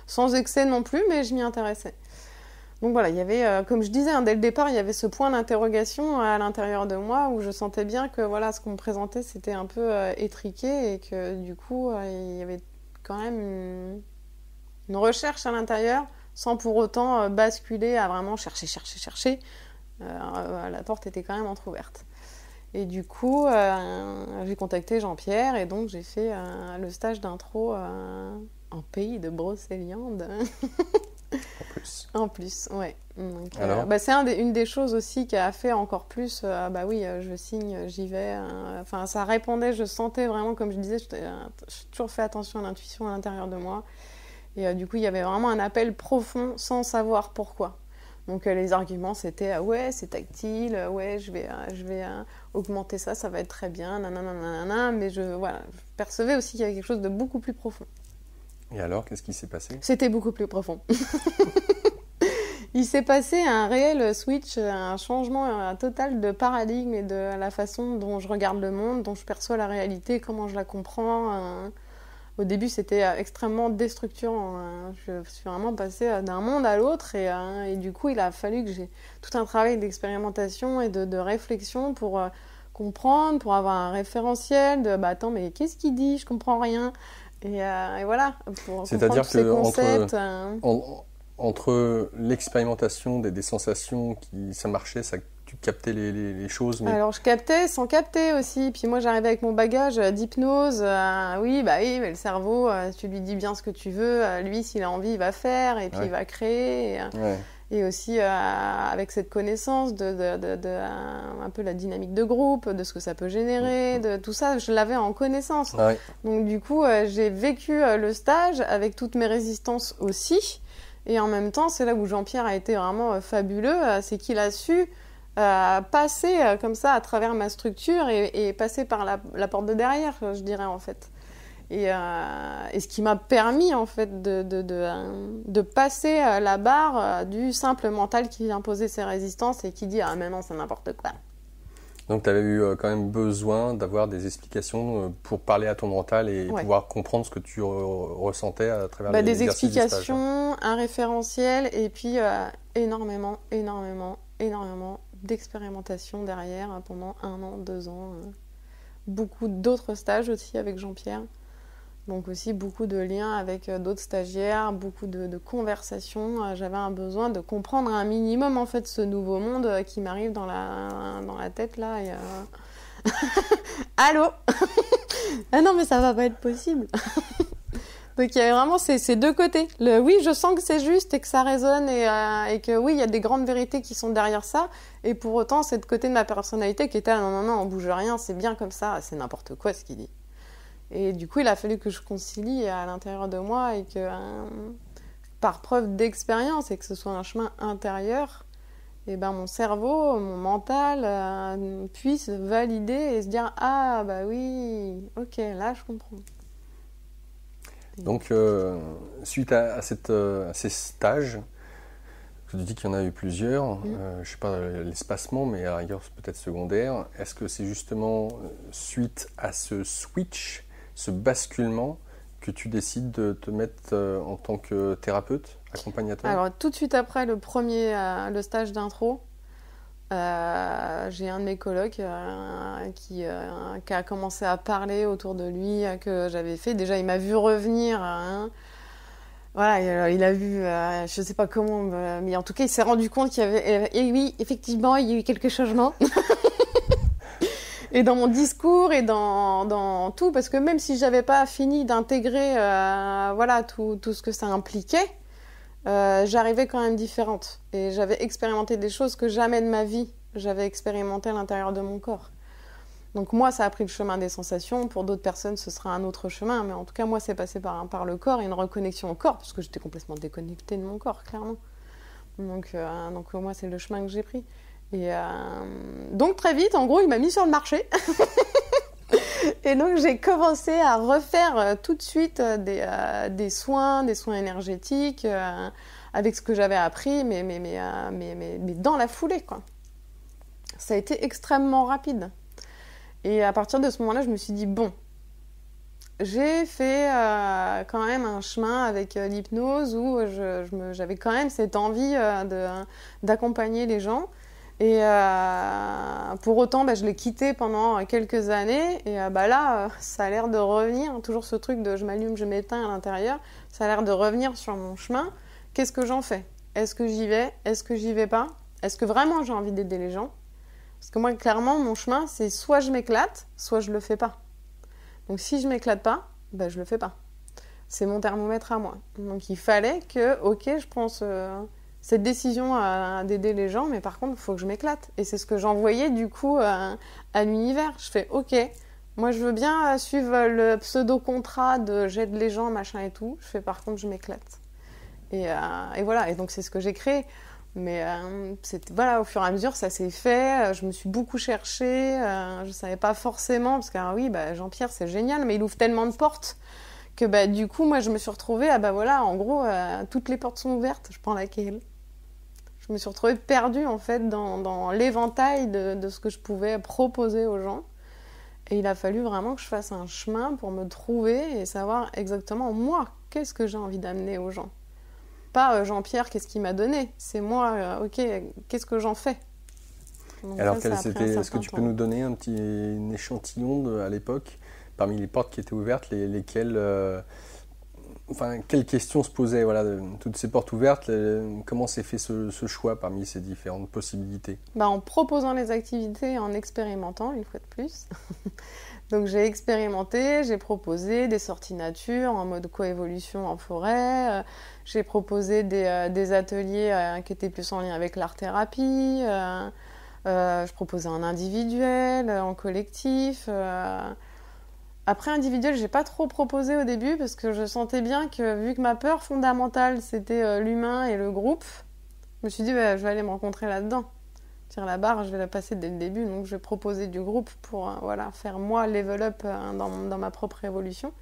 sans excès non plus, mais je m'y intéressais. Donc il y avait, comme je disais, dès le départ, il y avait ce point d'interrogation à l'intérieur de moi où je sentais bien que ce qu'on me présentait, c'était un peu étriqué et que du coup, il y avait quand même une recherche à l'intérieur sans pour autant basculer à vraiment chercher. La porte était quand même entrouverte. Et du coup, j'ai contacté Jean-Pierre et donc j'ai fait le stage d'intro en pays de Brocéliande. En plus, ouais. Donc, c'est une des choses aussi qui a fait encore plus, je signe, j'y vais. Ça répondait, je sentais vraiment, comme je disais, j'ai toujours fait attention à l'intuition à l'intérieur de moi. Et du coup, il y avait vraiment un appel profond sans savoir pourquoi. Donc les arguments, c'était c'est tactile, je vais augmenter ça, ça va être très bien, nanana, mais je percevais aussi qu'il y avait quelque chose de beaucoup plus profond. Et alors, qu'est-ce qui s'est passé ? C'était beaucoup plus profond. Il s'est passé un réel switch, un changement total de paradigme et de la façon dont je regarde le monde, dont je perçois la réalité, comment je la comprends. Au début, c'était extrêmement déstructurant. Je suis vraiment passée d'un monde à l'autre et du coup, il a fallu que j'ai tout un travail d'expérimentation et de réflexion pour comprendre, pour avoir un référentiel attends, mais qu'est-ce qu'il dit ? Je comprends rien. Et voilà, pour c'est-à-dire comprendre tous ces concepts. Entre l'expérimentation des sensations, ça marchait, tu captais les choses. Mais... Alors je captais sans capter aussi. Puis moi j'arrivais avec mon bagage d'hypnose. Oui, mais le cerveau, tu lui dis bien ce que tu veux. Lui, s'il a envie, il va faire et puis il va créer. Et aussi avec cette connaissance de un peu la dynamique de groupe, de ce que ça peut générer, de tout ça, je l'avais en connaissance. Ouais. Donc du coup, j'ai vécu le stage avec toutes mes résistances aussi. Et en même temps, c'est là où Jean-Pierre a été vraiment fabuleux, c'est qu'il a su passer comme ça à travers ma structure et passer par la porte de derrière, je dirais en fait. Et ce qui m'a permis, en fait, de passer la barre du simple mental qui vient poser ses résistances et qui dit « Ah, mais non, c'est n'importe quoi ». Donc, tu avais eu quand même besoin d'avoir des explications pour parler à ton mental et pouvoir comprendre ce que tu ressentais à travers les des exercices du stage. explications, un référentiel et puis énormément d'expérimentation derrière pendant 1 an, 2 ans. Beaucoup d'autres stages aussi avec Jean-Pierre. Donc aussi beaucoup de liens avec d'autres stagiaires, beaucoup de conversations. J'avais un besoin de comprendre un minimum en fait ce nouveau monde qui m'arrive dans la tête là. Et, Allô. Ah non mais ça va pas être possible. Donc il y avait vraiment ces deux côtés. Le oui, je sens que c'est juste et que ça résonne et que oui, il y a des grandes vérités qui sont derrière ça. Et pour autant, c'est de côté de ma personnalité qui était non, on bouge rien, c'est bien comme ça, c'est n'importe quoi ce qu'il dit. Et du coup, il a fallu que je concilie à l'intérieur de moi et que, par preuve d'expérience et que ce soit un chemin intérieur, et ben mon cerveau, mon mental puisse valider et se dire ah bah oui, ok, là je comprends. Donc, suite à ces stages, tu dis qu'il y en a eu plusieurs, je ne sais pas l'espacement, mais à la rigueur, c'est peut-être secondaire. Est-ce que c'est justement suite à ce switch, ce basculement, que tu décides de te mettre en tant que thérapeute, accompagnateur? Alors, tout de suite après le stage d'intro, j'ai un de mes colocs qui a commencé à parler autour de lui que j'avais fait. Déjà, il m'a vu revenir. Voilà, il a vu, je sais pas comment, mais en tout cas, il s'est rendu compte qu'il y avait... Et oui, effectivement, il y a eu quelques changements. Et dans mon discours et dans tout, parce que même si j'avais pas fini d'intégrer tout ce que ça impliquait, j'arrivais quand même différente. Et j'avais expérimenté des choses que jamais de ma vie j'avais expérimenté à l'intérieur de mon corps. Donc moi, ça a pris le chemin des sensations. Pour d'autres personnes, ce sera un autre chemin. Mais en tout cas, moi, c'est passé par le corps et une reconnexion au corps, parce que j'étais complètement déconnectée de mon corps, clairement. Donc moi, c'est le chemin que j'ai pris. Et donc très vite, en gros, il m'a mis sur le marché. Et donc j'ai commencé à refaire tout de suite des soins énergétiques avec ce que j'avais appris, mais dans la foulée, quoi. Ça a été extrêmement rapide. Et à partir de ce moment-là, je me suis dit, bon, j'ai fait quand même un chemin avec l'hypnose où j'avais quand même cette envie d'accompagner les gens. Et pour autant, je l'ai quitté pendant quelques années. Et là, ça a l'air de revenir. Toujours ce truc de je m'allume, je m'éteins à l'intérieur. Ça a l'air de revenir sur mon chemin. Qu'est-ce que j'en fais? Est-ce que j'y vais? Est-ce que j'y vais pas? Est-ce que vraiment j'ai envie d'aider les gens? Parce que moi, clairement, mon chemin, c'est soit je m'éclate, soit je le fais pas. Donc si je m'éclate pas, je le fais pas. C'est mon thermomètre à moi. Donc il fallait que, ok, je prends cette décision d'aider les gens, mais par contre, il faut que je m'éclate. Et c'est ce que j'envoyais du coup à l'univers. Je fais, ok, moi je veux bien suivre le pseudo-contrat de j'aide les gens, machin et tout. Je fais, par contre, je m'éclate. Et voilà, et donc c'est ce que j'ai créé. Mais au fur et à mesure, ça s'est fait. Je me suis beaucoup cherchée. Je ne savais pas forcément, parce que oui, Jean-Pierre, c'est génial, mais il ouvre tellement de portes que du coup, moi, je me suis retrouvée, en gros, toutes les portes sont ouvertes. Je prends laquelle? Je me suis retrouvée perdue, en fait, dans l'éventail de ce que je pouvais proposer aux gens. Et il a fallu vraiment que je fasse un chemin pour me trouver et savoir exactement, moi, qu'est-ce que j'ai envie d'amener aux gens. Pas Jean-Pierre, qu'est-ce qu'il m'a donné? C'est moi, ok, qu'est-ce que j'en fais? Donc alors, est-ce que tu peux nous donner un échantillon à l'époque, parmi les portes qui étaient ouvertes, lesquelles, quelles questions se posaient, toutes ces portes ouvertes, comment s'est fait ce choix parmi ces différentes possibilités? En proposant les activités, en expérimentant, une fois de plus. Donc j'ai expérimenté, j'ai proposé des sorties nature en mode coévolution en forêt, j'ai proposé des ateliers qui étaient plus en lien avec l'art-thérapie, je proposais en individuel, en collectif. Après individuel, j'ai pas trop proposé au début parce que je sentais bien que vu que ma peur fondamentale c'était l'humain et le groupe, je me suis dit je vais aller me rencontrer là-dedans. La barre, je vais la passer dès le début, donc je vais proposer du groupe pour faire moi level up dans ma propre évolution.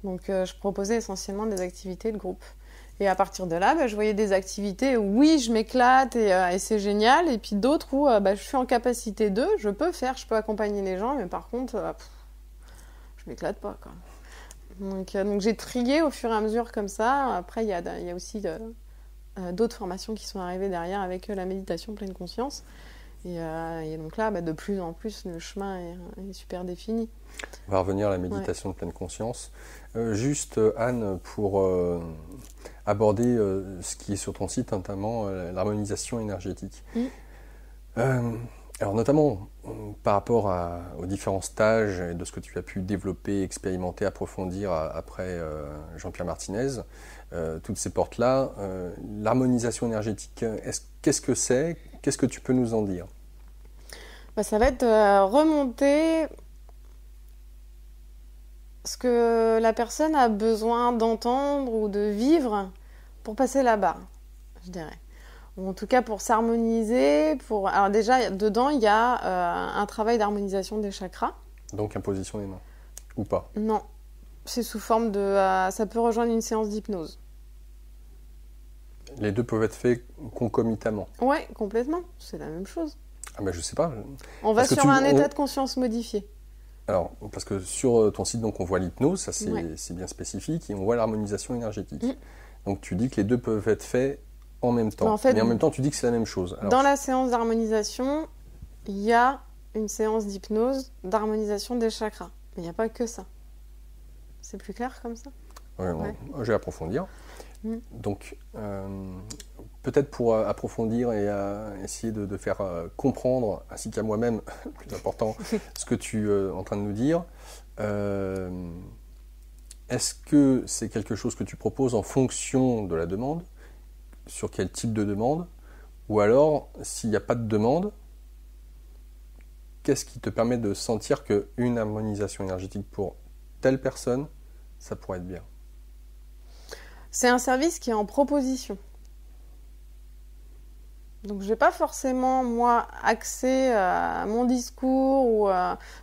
Donc, je proposais essentiellement des activités de groupe. Et à partir de là, je voyais des activités où, oui, je m'éclate et c'est génial. Et puis d'autres où je suis en capacité je peux accompagner les gens. Mais par contre, je m'éclate pas, quoi. Donc, j'ai trié au fur et à mesure comme ça. Après, il y a aussi d'autres formations qui sont arrivées derrière avec la méditation pleine conscience. Et donc là, de plus en plus, le chemin est super défini. On va revenir à la méditation de pleine conscience. Juste, Anne, pour aborder ce qui est sur ton site, notamment l'harmonisation énergétique. Alors notamment par rapport aux différents stages et de ce que tu as pu développer, expérimenter, approfondir après Jean-Pierre Martinez, toutes ces portes-là, l'harmonisation énergétique, qu'est-ce que c'est? Qu'est-ce que tu peux nous en dire? Ça va être remonter ce que la personne a besoin d'entendre ou de vivre pour passer la barre, je dirais. Ou en tout cas pour s'harmoniser. Alors déjà, dedans, il y a un travail d'harmonisation des chakras. Donc imposition des mains, ou pas? Non, c'est sous forme de... ça peut rejoindre une séance d'hypnose. Les deux peuvent être faits concomitamment? Ouais, complètement, c'est la même chose. Ah je sais pas. On va sur un état de conscience modifié. Alors, parce que sur ton site, donc, on voit l'hypnose, ça c'est bien spécifique, et on voit l'harmonisation énergétique. Donc tu dis que les deux peuvent être faits en même temps. Mais en même temps, tu dis que c'est la même chose. Alors, dans la séance d'harmonisation, il y a une séance d'hypnose d'harmonisation des chakras. Mais il n'y a pas que ça. C'est plus clair comme ça? Ouais. Je vais approfondir. Donc, peut-être pour approfondir et essayer de faire comprendre, ainsi qu'à moi-même, plus important, ce que tu es en train de nous dire, est-ce que c'est quelque chose que tu proposes en fonction de la demande? Sur quel type de demande? Ou alors, s'il n'y a pas de demande, qu'est-ce qui te permet de sentir qu'une harmonisation énergétique pour telle personne, ça pourrait être bien? C'est un service qui est en proposition. Donc je ne vais pas forcément, moi, axer mon discours,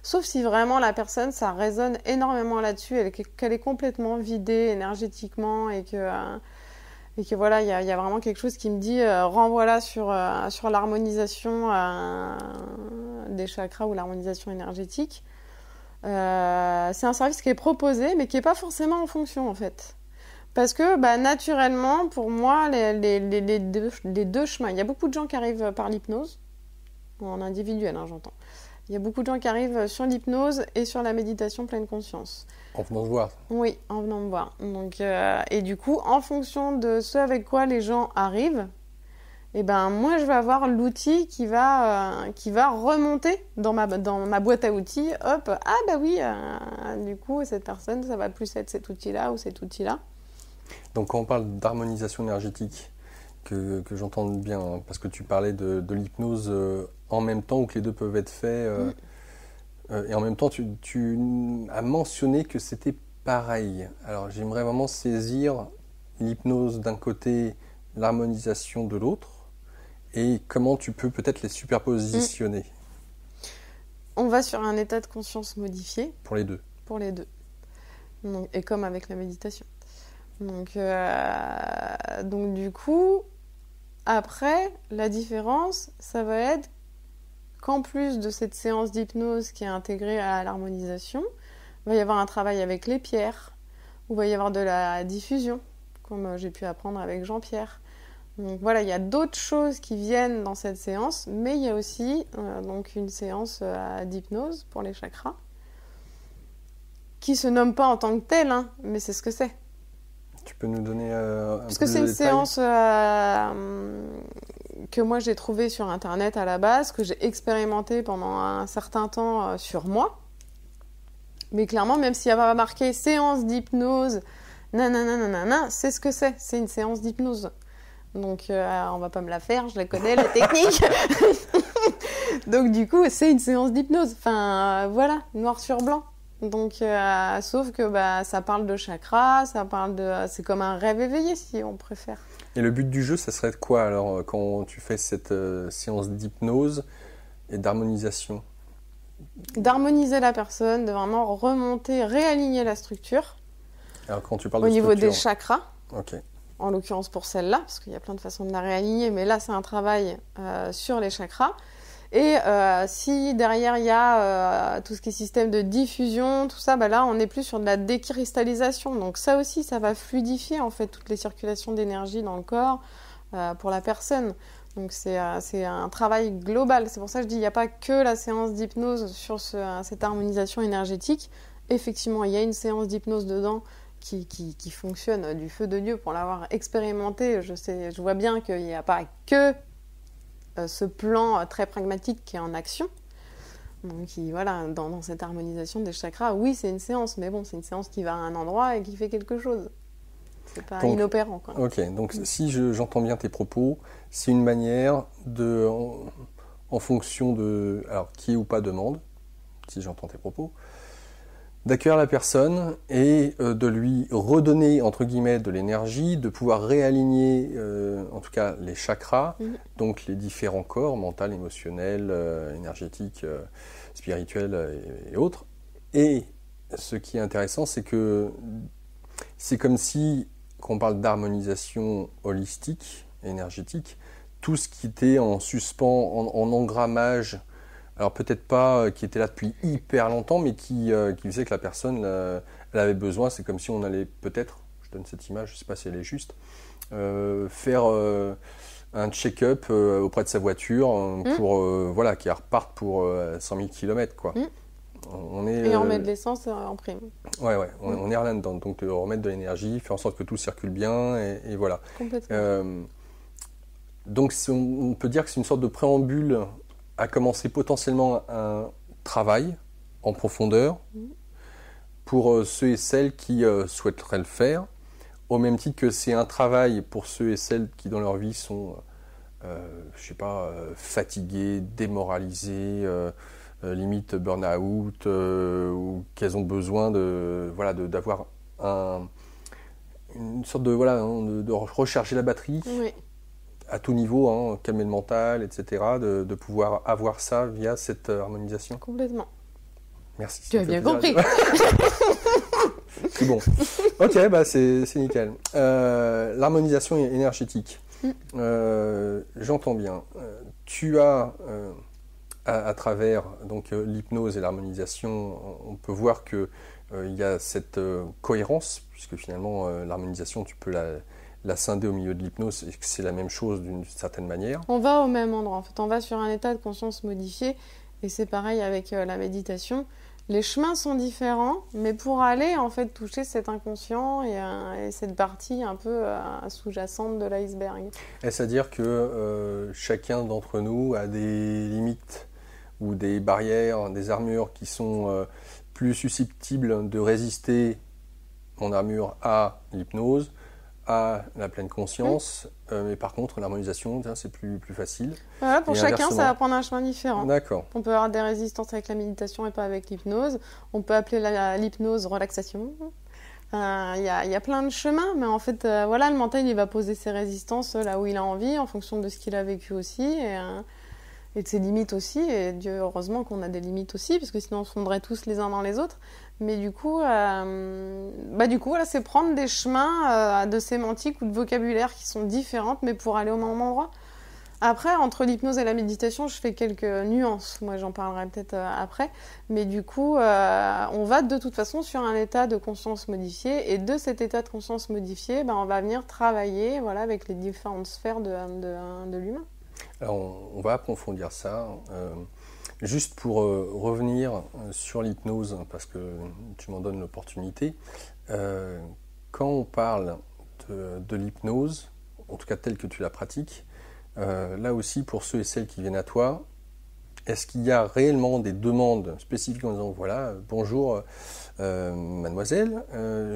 sauf si vraiment la personne, ça résonne énormément là-dessus, qu'elle est complètement vidée énergétiquement et que voilà, il y a vraiment quelque chose qui me dit renvoie-la sur l'harmonisation des chakras ou l'harmonisation énergétique. C'est un service qui est proposé, mais qui n'est pas forcément en fonction, en fait. Parce que naturellement, pour moi, les deux chemins, il y a beaucoup de gens qui arrivent par l'hypnose, en individuel, j'entends. Il y a beaucoup de gens qui arrivent sur l'hypnose et sur la méditation pleine conscience. En venant me voir? Oui, en venant me voir. Donc, et du coup, en fonction de ce avec quoi les gens arrivent, moi, je vais avoir l'outil qui va remonter dans ma boîte à outils. Hop, du coup, cette personne, ça va plus être cet outil-là ou cet outil-là. Donc quand on parle d'harmonisation énergétique, que j'entende bien, parce que tu parlais de l'hypnose en même temps, ou que les deux peuvent être faits, et en même temps tu as mentionné que c'était pareil. Alors j'aimerais vraiment saisir l'hypnose d'un côté, l'harmonisation de l'autre, et comment tu peux peut-être les superpositionner. On va sur un état de conscience modifié. Pour les deux. Pour les deux. Donc, et comme avec la méditation. Donc du coup, après, la différence, ça va être qu'en plus de cette séance d'hypnose qui est intégrée à l'harmonisation, il va y avoir un travail avec les pierres, où il va y avoir de la diffusion, comme j'ai pu apprendre avec Jean-Pierre. Donc voilà, il y a d'autres choses qui viennent dans cette séance, mais il y a aussi donc une séance d'hypnose pour les chakras, qui se nomme pas en tant que telle, mais c'est ce que c'est. Tu peux nous donner un Parce peu que c'est de une détails? séance que moi j'ai trouvée sur Internet à la base, que j'ai expérimentée pendant un certain temps sur moi. Mais clairement, même s'il n'y a pas marqué séance d'hypnose, c'est ce que c'est. C'est une séance d'hypnose. Donc on va pas me la faire, je la connais, la technique. Donc du coup, c'est une séance d'hypnose. Enfin, voilà, noir sur blanc. Donc, sauf que ça parle de chakras, c'est comme un rêve éveillé, si on préfère. Et le but du jeu, ça serait de quoi alors, quand tu fais cette séance d'hypnose et d'harmonisation? D'harmoniser la personne, de vraiment remonter, réaligner la structure, Alors, quand tu parles au de niveau structure... des chakras. Ok. En l'occurrence pour celle-là, parce qu'il y a plein de façons de la réaligner, mais là c'est un travail sur les chakras. Et si derrière il y a tout ce qui est système de diffusion, tout ça, là on est plus sur de la décristallisation. Donc ça aussi, ça va fluidifier en fait toutes les circulations d'énergie dans le corps pour la personne. Donc c'est un travail global. C'est pour ça que je dis il n'y a pas que la séance d'hypnose sur cette harmonisation énergétique. Effectivement, il y a une séance d'hypnose dedans qui fonctionne du feu de Dieu pour l'avoir expérimenté. Je vois bien qu'il n'y a pas que ce plan très pragmatique qui est en action. Donc voilà, dans cette harmonisation des chakras, oui, c'est une séance, mais bon, c'est une séance qui va à un endroit et qui fait quelque chose. C'est pas inopérant, quoi. Ok, donc si j'entends bien tes propos, c'est une manière de, en fonction de, alors qui est ou pas demande, si j'entends tes propos, d'accueillir la personne et de lui redonner, entre guillemets, de l'énergie, de pouvoir réaligner, en tout cas, les chakras, donc les différents corps, mental, émotionnel, énergétique, spirituel et autres. Et ce qui est intéressant, c'est que c'est comme si, quand on parle d'harmonisation holistique, énergétique, tout ce qui était en suspens, en engrammage, alors peut-être pas qui était là depuis hyper longtemps, mais qui faisait que la personne elle avait besoin. C'est comme si on allait peut-être, je donne cette image, je ne sais pas si elle est juste, faire un check-up auprès de sa voiture pour voilà, qu'elle reparte pour 100 000 km, quoi. Et on met de l'essence en prime. Ouais, on est là-dedans. Donc remettre de l'énergie, faire en sorte que tout circule bien, et voilà. Complètement. Donc on peut dire que c'est une sorte de préambule à commencer potentiellement un travail en profondeur pour ceux et celles qui souhaiteraient le faire, au même titre que c'est un travail pour ceux et celles qui dans leur vie sont, je sais pas, fatigués, démoralisés, limite burn-out, ou qu'elles ont besoin d'avoir une sorte de, de recharger la batterie. Oui. À tout niveau, calmer le mental, etc., de pouvoir avoir ça via cette harmonisation. Complètement. Merci. Tu as bien compris. C'est bon. Ok, c'est nickel. L'harmonisation énergétique. J'entends bien. Tu as, à travers donc l'hypnose et l'harmonisation, on peut voir que il y a cette cohérence, puisque finalement l'harmonisation, tu peux la scinder au milieu de l'hypnose, et que c'est la même chose d'une certaine manière. On va au même endroit, en fait. On va sur un état de conscience modifié, et c'est pareil avec la méditation. Les chemins sont différents, mais pour aller en fait toucher cet inconscient et cette partie un peu sous-jacente de l'iceberg. Est-ce à dire que chacun d'entre nous a des limites ou des barrières, des armures qui sont plus susceptibles de résister en armure à l'hypnose, à la pleine conscience, mais par contre l'harmonisation, c'est plus facile. Voilà, pour chacun, ça va prendre un chemin différent. D'accord. On peut avoir des résistances avec la méditation et pas avec l'hypnose. On peut appeler l'hypnose relaxation. Il y a plein de chemins, mais en fait, le mental, il va poser ses résistances là où il a envie, en fonction de ce qu'il a vécu aussi, et de ses limites aussi. Et Dieu, heureusement qu'on a des limites aussi, parce que sinon on se fondrait tous les uns dans les autres. Mais du coup, voilà, c'est prendre des chemins de sémantique ou de vocabulaire qui sont différentes, mais pour aller au même endroit. Après, entre l'hypnose et la méditation, je fais quelques nuances. Moi, j'en parlerai peut-être après. Mais du coup, on va de toute façon sur un état de conscience modifié. Et de cet état de conscience modifié, on va venir travailler avec les différentes sphères de l'humain. Alors, on va approfondir ça. Juste pour revenir sur l'hypnose, parce que tu m'en donnes l'opportunité, quand on parle de l'hypnose, en tout cas telle que tu la pratiques, là aussi pour ceux et celles qui viennent à toi, est-ce qu'il y a réellement des demandes spécifiques en disant voilà, bonjour mademoiselle,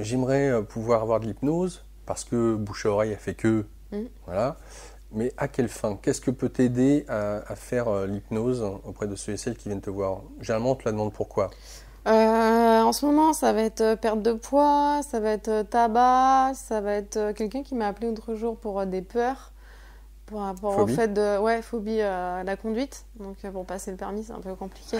j'aimerais pouvoir avoir de l'hypnose parce que bouche à oreille a fait que, voilà. Mais à quelle fin? Qu'est-ce que peut t'aider à faire l'hypnose auprès de ceux et celles qui viennent te voir? Généralement, on te la demande pourquoi? En ce moment, ça va être perte de poids, ça va être tabac, ça va être quelqu'un qui m'a appelé l'autre jour pour des peurs, par rapport au fait de... Ouais, phobie à la conduite. Donc pour passer le permis, c'est un peu compliqué.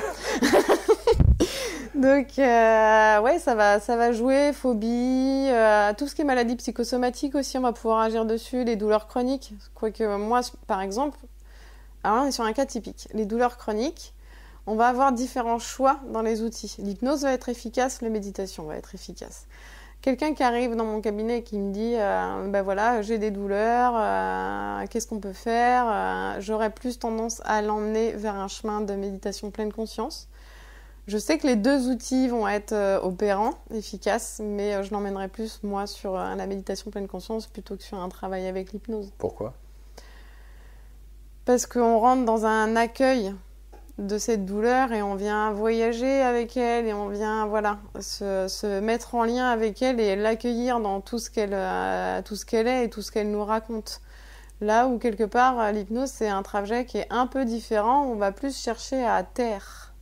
Donc, ouais, ça va jouer, phobie, tout ce qui est maladie psychosomatique aussi, on va pouvoir agir dessus, les douleurs chroniques. Quoique moi, par exemple, alors là, on est sur un cas typique. Les douleurs chroniques, on va avoir différents choix dans les outils. L'hypnose va être efficace, la méditation va être efficace. Quelqu'un qui arrive dans mon cabinet et qui me dit ben voilà, j'ai des douleurs, qu'est-ce qu'on peut faire j'aurais plus tendance à l'emmener vers un chemin de méditation pleine conscience. Je sais que les deux outils vont être opérants, efficaces, mais je l'emmènerai plus, moi, sur la méditation pleine conscience plutôt que sur un travail avec l'hypnose. Pourquoi ? Parce qu'on rentre dans un accueil de cette douleur et on vient voyager avec elle et on vient se mettre en lien avec elle et l'accueillir dans tout ce qu'elle est et tout ce qu'elle nous raconte. Là où quelque part l'hypnose c'est un trajet qui est un peu différent, on va plus chercher à taire.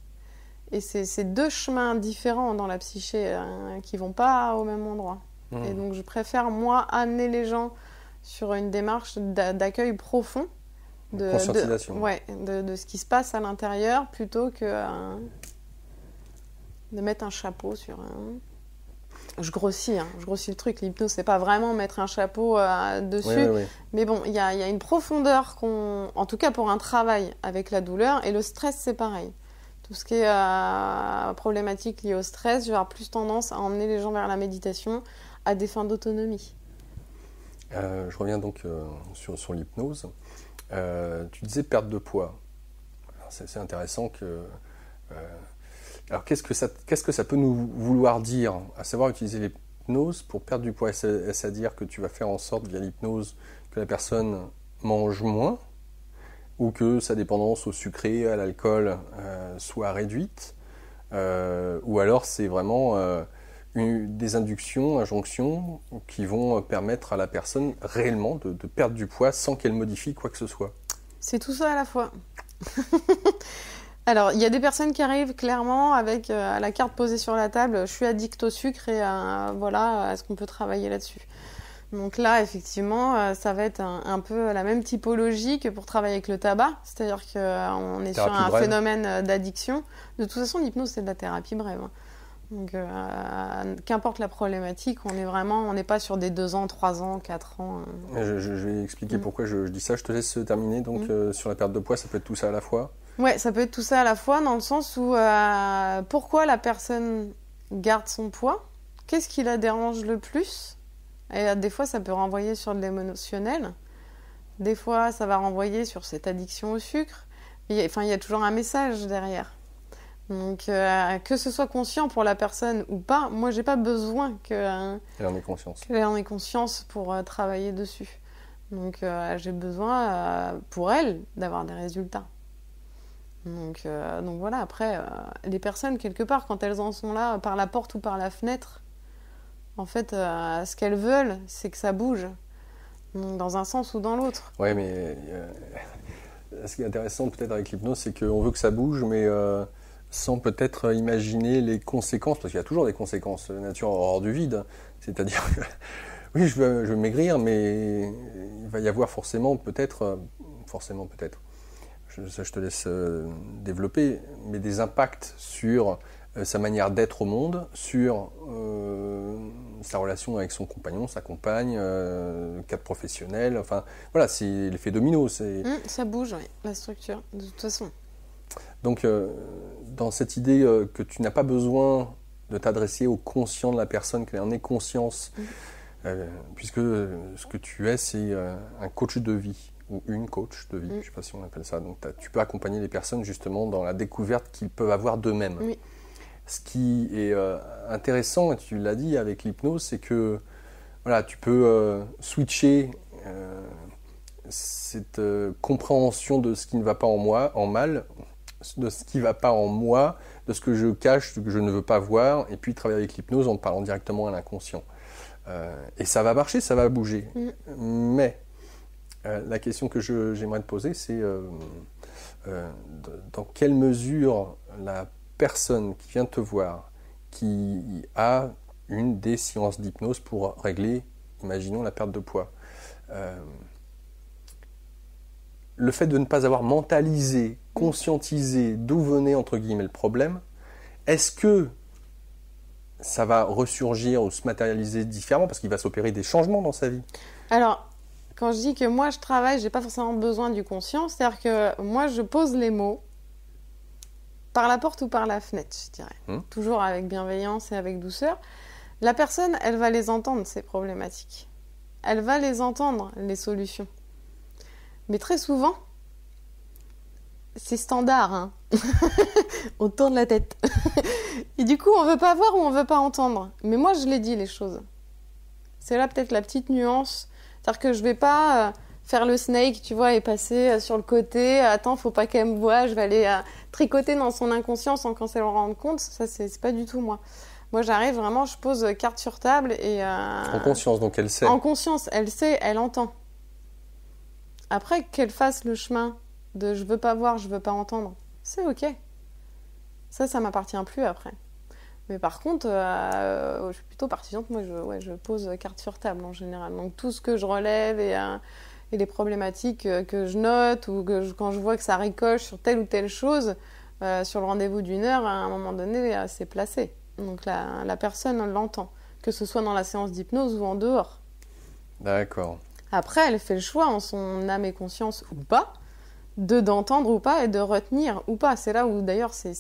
Et c'est deux chemins différents dans la psyché qui vont pas au même endroit. Et donc je préfère moi amener les gens sur une démarche d'accueil profond. Conscientisation. De ce qui se passe à l'intérieur plutôt que de mettre un chapeau sur un... Je grossis le truc. L'hypnose, c'est pas vraiment mettre un chapeau dessus. Oui. Mais bon, il y a une profondeur en tout cas pour un travail avec la douleur. Et le stress, c'est pareil. Tout ce qui est problématique liée au stress, je vais avoir plus tendance à emmener les gens vers la méditation à des fins d'autonomie. Je reviens donc sur l'hypnose. Tu disais perte de poids. Alors, c'est intéressant que... alors qu'est-ce que ça peut nous vouloir dire, à savoir utiliser l'hypnose pour perdre du poids? Est-ce à dire que tu vas faire en sorte via l'hypnose que la personne mange moins ou que sa dépendance au sucré, à l'alcool soit réduite ou alors c'est vraiment des injonctions qui vont permettre à la personne réellement de perdre du poids sans qu'elle modifie quoi que ce soit? C'est tout ça à la fois. Alors, il y a des personnes qui arrivent clairement avec la carte posée sur la table, je suis addict au sucre et est-ce qu'on peut travailler là-dessus? Donc là, effectivement, ça va être un peu la même typologie que pour travailler avec le tabac, c'est-à-dire qu'on est sur un phénomène d'addiction. De toute façon, l'hypnose, c'est de la thérapie brève. Donc, qu'importe la problématique, on n'est pas sur des 2 ans, 3 ans, 4 ans. Je vais expliquer pourquoi je dis ça. Je te laisse terminer. Donc, sur la perte de poids, ça peut être tout ça à la fois? Ouais, ça peut être tout ça à la fois, dans le sens où pourquoi la personne garde son poids? Qu'est-ce qui la dérange le plus? Et des fois, ça peut renvoyer sur de l'émotionnel. Des fois, ça va renvoyer sur cette addiction au sucre. Il y a toujours un message derrière. Donc, que ce soit conscient pour la personne ou pas, moi, j'ai pas besoin qu'elle en ait conscience. Qu'elle en ait conscience pour travailler dessus. Donc, j'ai besoin pour elle d'avoir des résultats. Donc voilà, après, les personnes, quelque part, quand elles en sont là, par la porte ou par la fenêtre, en fait, ce qu'elles veulent, c'est que ça bouge. Donc, dans un sens ou dans l'autre. Oui, mais ce qui est intéressant peut-être avec l'hypnose, c'est qu'on veut que ça bouge, mais sans peut-être imaginer les conséquences, parce qu'il y a toujours des conséquences de nature hors du vide. C'est-à-dire que, oui, je veux maigrir, mais il va y avoir forcément peut-être, je te laisse développer, mais des impacts sur sa manière d'être au monde, sur sa relation avec son compagnon, sa compagne, cadre professionnel, enfin voilà, c'est l'effet domino. Ça bouge, oui, la structure, de toute façon. Donc, dans cette idée que tu n'as pas besoin de t'adresser au conscient de la personne, qu'elle en ait conscience, puisque ce que tu es, c'est un coach de vie, ou une coach de vie, je ne sais pas si on appelle ça. Donc, tu peux accompagner les personnes justement dans la découverte qu'ils peuvent avoir d'eux-mêmes. Oui. Ce qui est intéressant, et tu l'as dit avec l'hypnose, c'est que voilà, tu peux switcher cette compréhension de ce qui ne va pas en moi, de ce qui ne va pas en moi, de ce que je cache, ce que je ne veux pas voir, et puis travailler avec l'hypnose en te parlant directement à l'inconscient. Et ça va marcher, ça va bouger. Mais la question que j'aimerais te poser, c'est dans quelle mesure la personne qui vient te voir, qui a une des séances d'hypnose pour régler, imaginons, la perte de poids, le fait de ne pas avoir mentalisé, conscientisé d'où venait entre guillemets le problème, est-ce que ça va ressurgir ou se matérialiser différemment parce qu'il va s'opérer des changements dans sa vie? Alors, quand je dis que moi je travaille, j'ai pas forcément besoin du conscient, c'est-à-dire que moi je pose les mots par la porte ou par la fenêtre, je dirais. Toujours avec bienveillance et avec douceur. La personne, elle va les entendre, ces problématiques. Elle va les entendre, les solutions. Mais très souvent, c'est standard, hein. On tourne la tête. Et du coup, on veut pas voir ou on veut pas entendre. Mais moi, je l'ai dit, les choses. C'est là peut-être la petite nuance. C'est-à-dire que je vais pas faire le snake, tu vois, et passer sur le côté. Attends, faut pas qu'elle me voie. Je vais aller tricoter dans son inconscient sans qu'elle s'en rende compte. Ça, c'est pas du tout moi. Moi, j'arrive vraiment, je pose carte sur table et... En conscience, donc elle sait. En conscience, elle sait, elle entend. Après, qu'elle fasse le chemin de je veux pas voir, je veux pas entendre, c'est ok. Ça m'appartient plus après. Mais par contre, je suis plutôt partisane, moi je pose carte sur table en général. Donc tout ce que je relève et les problématiques que je note ou quand je vois que ça ricoche sur telle ou telle chose, sur le rendez-vous d'une heure, à un moment donné, c'est placé. Donc la personne l'entend, que ce soit dans la séance d'hypnose ou en dehors. D'accord. Après, elle fait le choix en son âme et conscience ou pas, d'entendre ou pas et de retenir ou pas. C'est là où d'ailleurs enfin,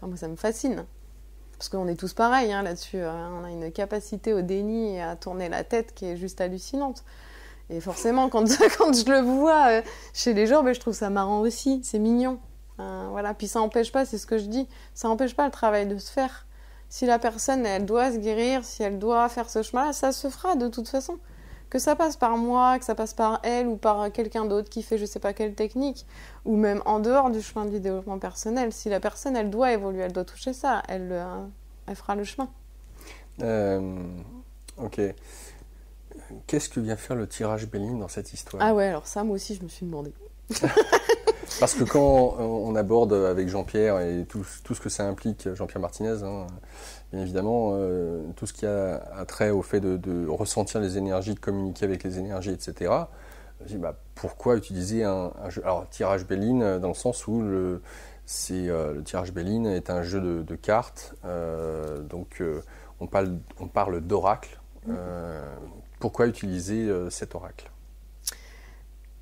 moi ça me fascine. Parce qu'on est tous pareils hein, là-dessus. On a une capacité au déni et à tourner la tête qui est juste hallucinante. Et forcément, quand je le vois chez les gens, je trouve ça marrant aussi. C'est mignon. Voilà. Puis ça n'empêche pas, c'est ce que je dis, ça n'empêche pas le travail de se faire. Si la personne, elle doit se guérir, si elle doit faire ce chemin-là, ça se fera de toute façon. Que ça passe par moi, que ça passe par elle ou par quelqu'un d'autre qui fait je sais pas quelle technique, ou même en dehors du chemin du développement personnel. Si la personne, elle doit évoluer, elle doit toucher ça, elle fera le chemin. Ok. Qu'est-ce que vient faire le tirage Béline dans cette histoire? Ah ouais, alors ça, moi aussi, je me suis demandé. Parce que quand on aborde avec Jean-Pierre et tout ce que ça implique, Jean-Pierre Martinez, hein, bien évidemment, tout ce qui a trait au fait de ressentir les énergies, de communiquer avec les énergies, etc. Je dis, pourquoi utiliser un jeu? Alors, tirage Béline, dans le sens où le tirage Béline est un jeu de cartes, donc on parle d'oracle. Pourquoi utiliser cet oracle?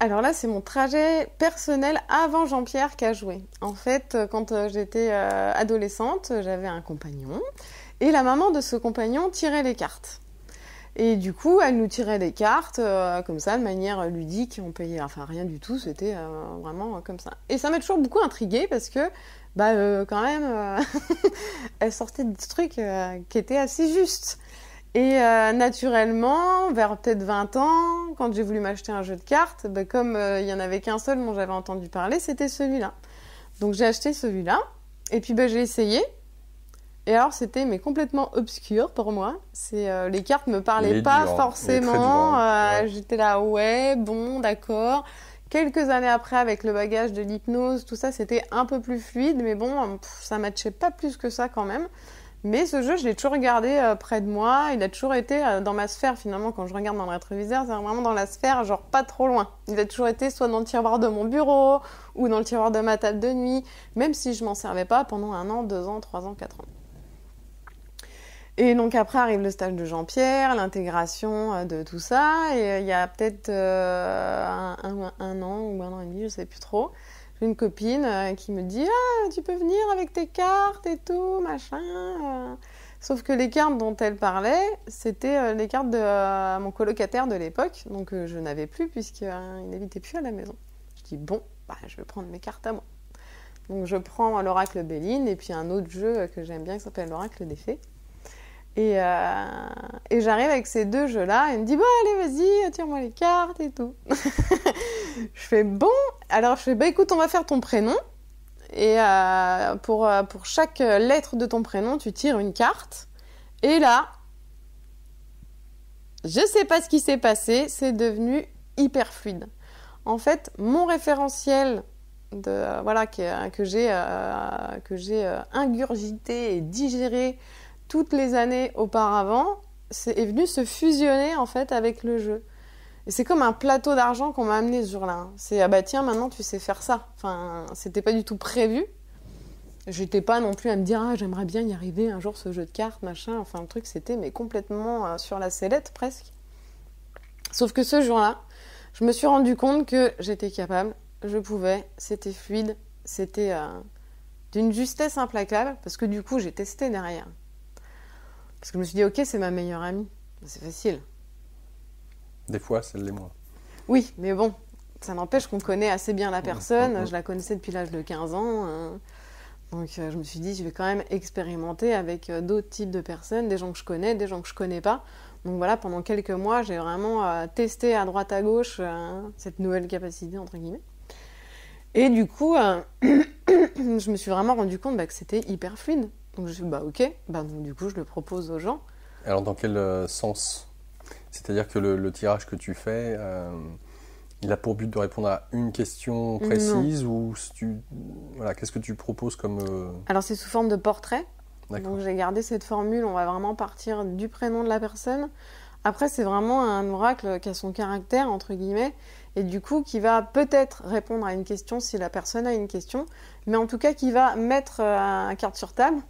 Alors là, c'est mon trajet personnel avant Jean-Pierre qui a joué. En fait, quand j'étais adolescente, j'avais un compagnon et la maman de ce compagnon tirait les cartes. Et du coup, elle nous tirait des cartes comme ça, de manière ludique. On payait enfin rien du tout, c'était vraiment comme ça. Et ça m'a toujours beaucoup intriguée parce que, quand même, elle sortait des trucs qui étaient assez justes. Et naturellement, vers peut-être 20 ans, quand j'ai voulu m'acheter un jeu de cartes, comme il n'y en avait qu'un seul dont j'avais entendu parler, c'était celui-là. Donc j'ai acheté celui-là, et puis j'ai essayé. Et alors c'était complètement obscur pour moi. Les cartes me parlaient pas forcément. Ouais. J'étais là, ouais, bon, d'accord. Quelques années après, avec le bagage de l'hypnose, tout ça, c'était un peu plus fluide, mais bon, ça matchait pas plus que ça quand même. Mais ce jeu, je l'ai toujours gardé près de moi. Il a toujours été dans ma sphère, finalement, quand je regarde dans le rétroviseur, c'est vraiment dans la sphère, genre pas trop loin. Il a toujours été soit dans le tiroir de mon bureau, ou dans le tiroir de ma table de nuit, même si je m'en servais pas pendant 1 an, 2 ans, 3 ans, 4 ans. Et donc après arrive le stage de Jean-Pierre, l'intégration de tout ça. Et il y a peut-être un an ou 1 an et demi, je sais plus trop. J'ai une copine qui me dit « Ah, tu peux venir avec tes cartes et tout, machin. » Sauf que les cartes dont elle parlait, c'était les cartes de mon colocataire de l'époque. Donc je n'avais plus puisqu'il n'habitait plus à la maison. Je dis « Bon, je vais prendre mes cartes à moi. » Donc je prends l'oracle Béline et puis un autre jeu que j'aime bien qui s'appelle l'oracle des fées. Et j'arrive avec ces 2 jeux-là, et elle me dit « Bon, allez, vas-y, tire-moi les cartes et tout. » Je fais « Bon, alors je fais « écoute, on va faire ton prénom. Et pour chaque lettre de ton prénom, tu tires une carte. » Et là, je sais pas ce qui s'est passé, c'est devenu hyper fluide. En fait, mon référentiel que j'ai ingurgité et digéré toutes les années auparavant, est venu se fusionner en fait avec le jeu. Et c'est comme un plateau d'argent qu'on m'a amené ce jour-là. C'est tiens, maintenant tu sais faire ça. Enfin, c'était pas du tout prévu. J'étais pas non plus à me dire ah j'aimerais bien y arriver un jour ce jeu de cartes machin, enfin le truc c'était mais complètement sur la sellette presque. Sauf que ce jour-là, je me suis rendu compte que j'étais capable, je pouvais, c'était fluide, c'était d'une justesse implacable parce que du coup j'ai testé derrière. Parce que je me suis dit ok c'est ma meilleure amie, c'est facile. Des fois ça l'est moins. Oui mais bon, ça n'empêche qu'on connaît assez bien la personne, je la connaissais depuis l'âge de 15 ans. Donc je me suis dit, je vais quand même expérimenter avec d'autres types de personnes, des gens que je connais, des gens que je connais pas. Donc voilà, pendant quelques mois, j'ai vraiment testé à droite à gauche cette nouvelle capacité, entre guillemets. Et du coup, je me suis vraiment rendu compte que c'était hyper fluide. Donc je me suis dit, ok, donc, du coup, je le propose aux gens. Alors dans quel sens? C'est-à-dire que le tirage que tu fais... il a pour but de répondre à une question précise ou voilà, qu'est-ce que tu proposes comme... Alors c'est sous forme de portrait. D'accord. Donc j'ai gardé cette formule, on va vraiment partir du prénom de la personne. Après c'est vraiment un oracle qui a son caractère, entre guillemets, et du coup qui va peut-être répondre à une question si la personne a une question, mais en tout cas qui va mettre une carte sur table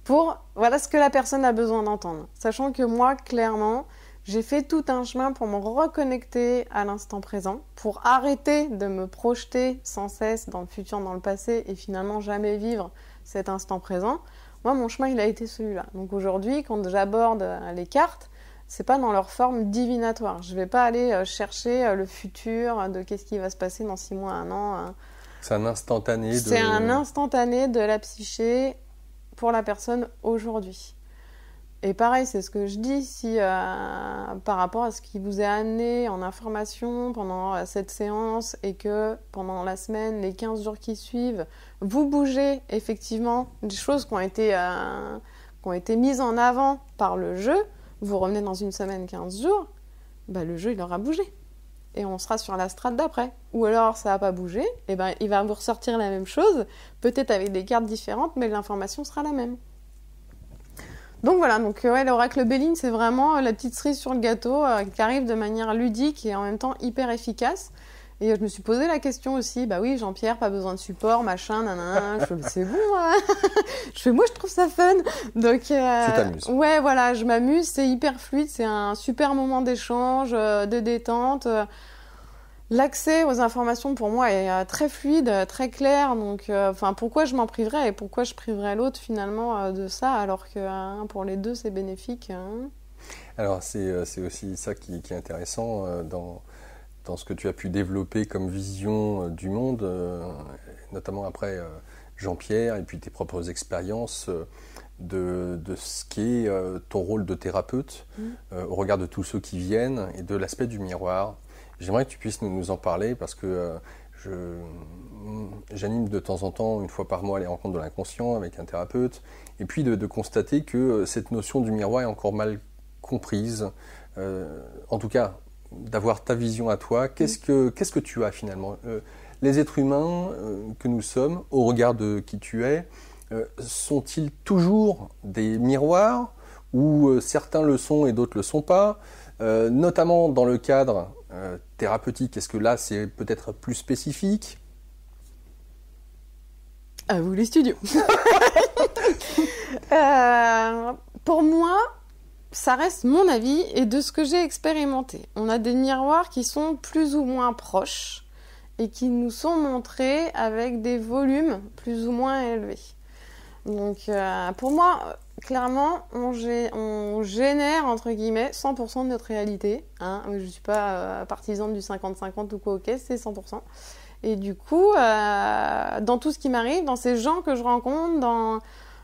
pour voilà ce que la personne a besoin d'entendre. Sachant que moi, clairement... j'ai fait tout un chemin pour me reconnecter à l'instant présent, pour arrêter de me projeter sans cesse dans le futur, dans le passé, et finalement jamais vivre cet instant présent. Moi, mon chemin, il a été celui-là. Donc aujourd'hui, quand j'aborde les cartes, c'est pas dans leur forme divinatoire. Je vais pas aller chercher le futur de qu'est-ce qui va se passer dans 6 mois, 1 an. C'est un instantané de... C'est un instantané de la psyché pour la personne aujourd'hui. Et pareil, c'est ce que je dis, si par rapport à ce qui vous est amené en information pendant cette séance et que pendant la semaine, les 15 jours qui suivent, vous bougez effectivement des choses qui ont été mises en avant par le jeu, vous revenez dans une semaine, 15 jours, le jeu il aura bougé. Et on sera sur la strate d'après. Ou alors ça n'a pas bougé, et il va vous ressortir la même chose, peut-être avec des cartes différentes, mais l'information sera la même. Donc voilà, l'oracle Béline, c'est vraiment la petite cerise sur le gâteau qui arrive de manière ludique et en même temps hyper efficace. Et je me suis posé la question aussi, oui, Jean-Pierre, pas besoin de support, machin, nanana. C'est bon, moi je trouve ça fun. Donc, tu t'amuses. Ouais, voilà, je m'amuse, c'est hyper fluide, c'est un super moment d'échange, de détente. L'accès aux informations pour moi est très fluide, très clair, donc pourquoi je m'en priverais et pourquoi je priverais l'autre finalement de ça alors que pour les deux c'est bénéfique. Alors c'est aussi ça qui est intéressant dans ce que tu as pu développer comme vision du monde, notamment après Jean-Pierre et puis tes propres expériences de ce qu'est ton rôle de thérapeute au regard de tous ceux qui viennent et de l'aspect du miroir. J'aimerais que tu puisses nous en parler parce que j'anime de temps en temps, 1 fois par mois, les rencontres de l'inconscient avec un thérapeute, et puis de constater que cette notion du miroir est encore mal comprise. En tout cas, d'avoir ta vision à toi. Qu'est-ce que tu as finalement? Les êtres humains que nous sommes, au regard de qui tu es, sont-ils toujours des miroirs ou certains le sont et d'autres ne le sont pas? Notamment dans le cadre thérapeutique, est-ce que là c'est peut-être plus spécifique? À vous les studios. Pour moi, ça reste mon avis et de ce que j'ai expérimenté. On a des miroirs qui sont plus ou moins proches et qui nous sont montrés avec des volumes plus ou moins élevés. Donc pour moi, clairement, on génère, entre guillemets, 100% de notre réalité. Je ne suis pas partisane du 50-50 ou quoi, ok, c'est 100%. Et du coup, dans tout ce qui m'arrive, dans ces gens que je rencontre,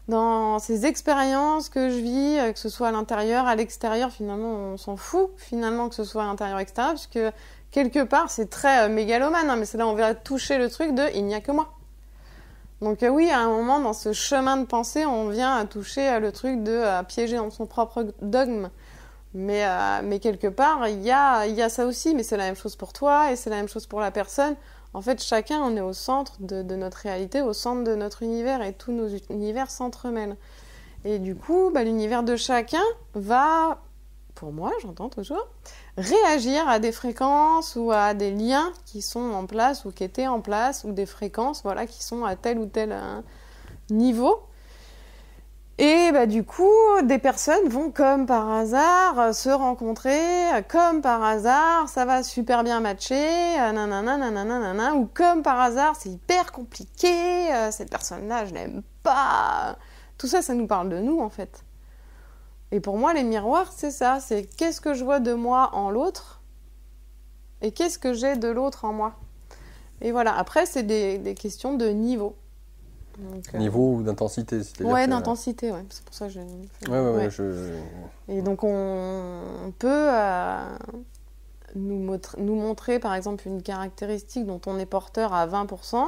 dans ces expériences que je vis, que ce soit à l'intérieur, à l'extérieur, finalement, on s'en fout, finalement, que ce soit à l'intérieur, extérieur, puisque quelque part, c'est très mégalomane, mais c'est là où on va toucher le truc de « il n'y a que moi ». Donc oui, à un moment, dans ce chemin de pensée, on vient toucher le truc de piéger dans son propre dogme. Mais quelque part, il y a ça aussi, mais c'est la même chose pour toi et c'est la même chose pour la personne. En fait, chacun, on est au centre de notre réalité, au centre de notre univers et tous nos univers s'entremêlent. Et du coup, l'univers de chacun va pour moi, j'entends toujours, réagir à des fréquences ou à des liens qui sont en place ou qui étaient en place, ou des fréquences voilà, qui sont à tel ou tel niveau. Et bah, du coup, des personnes vont comme par hasard se rencontrer, comme par hasard, ça va super bien matcher, nanana, nanana, nanana, ou comme par hasard, c'est hyper compliqué, cette personne-là, je l'aime pas. Tout ça, ça nous parle de nous, en fait. Et pour moi, les miroirs, c'est ça, c'est qu'est-ce que je vois de moi en l'autre, et qu'est-ce que j'ai de l'autre en moi. Et voilà, après, c'est des questions de niveau. Donc, niveau ou d'intensité, c'est-à-dire ouais, d'intensité, ouais. C'est pour ça que j'ai... Ouais. Et donc, on peut nous montrer, par exemple, une caractéristique dont on est porteur à 20%.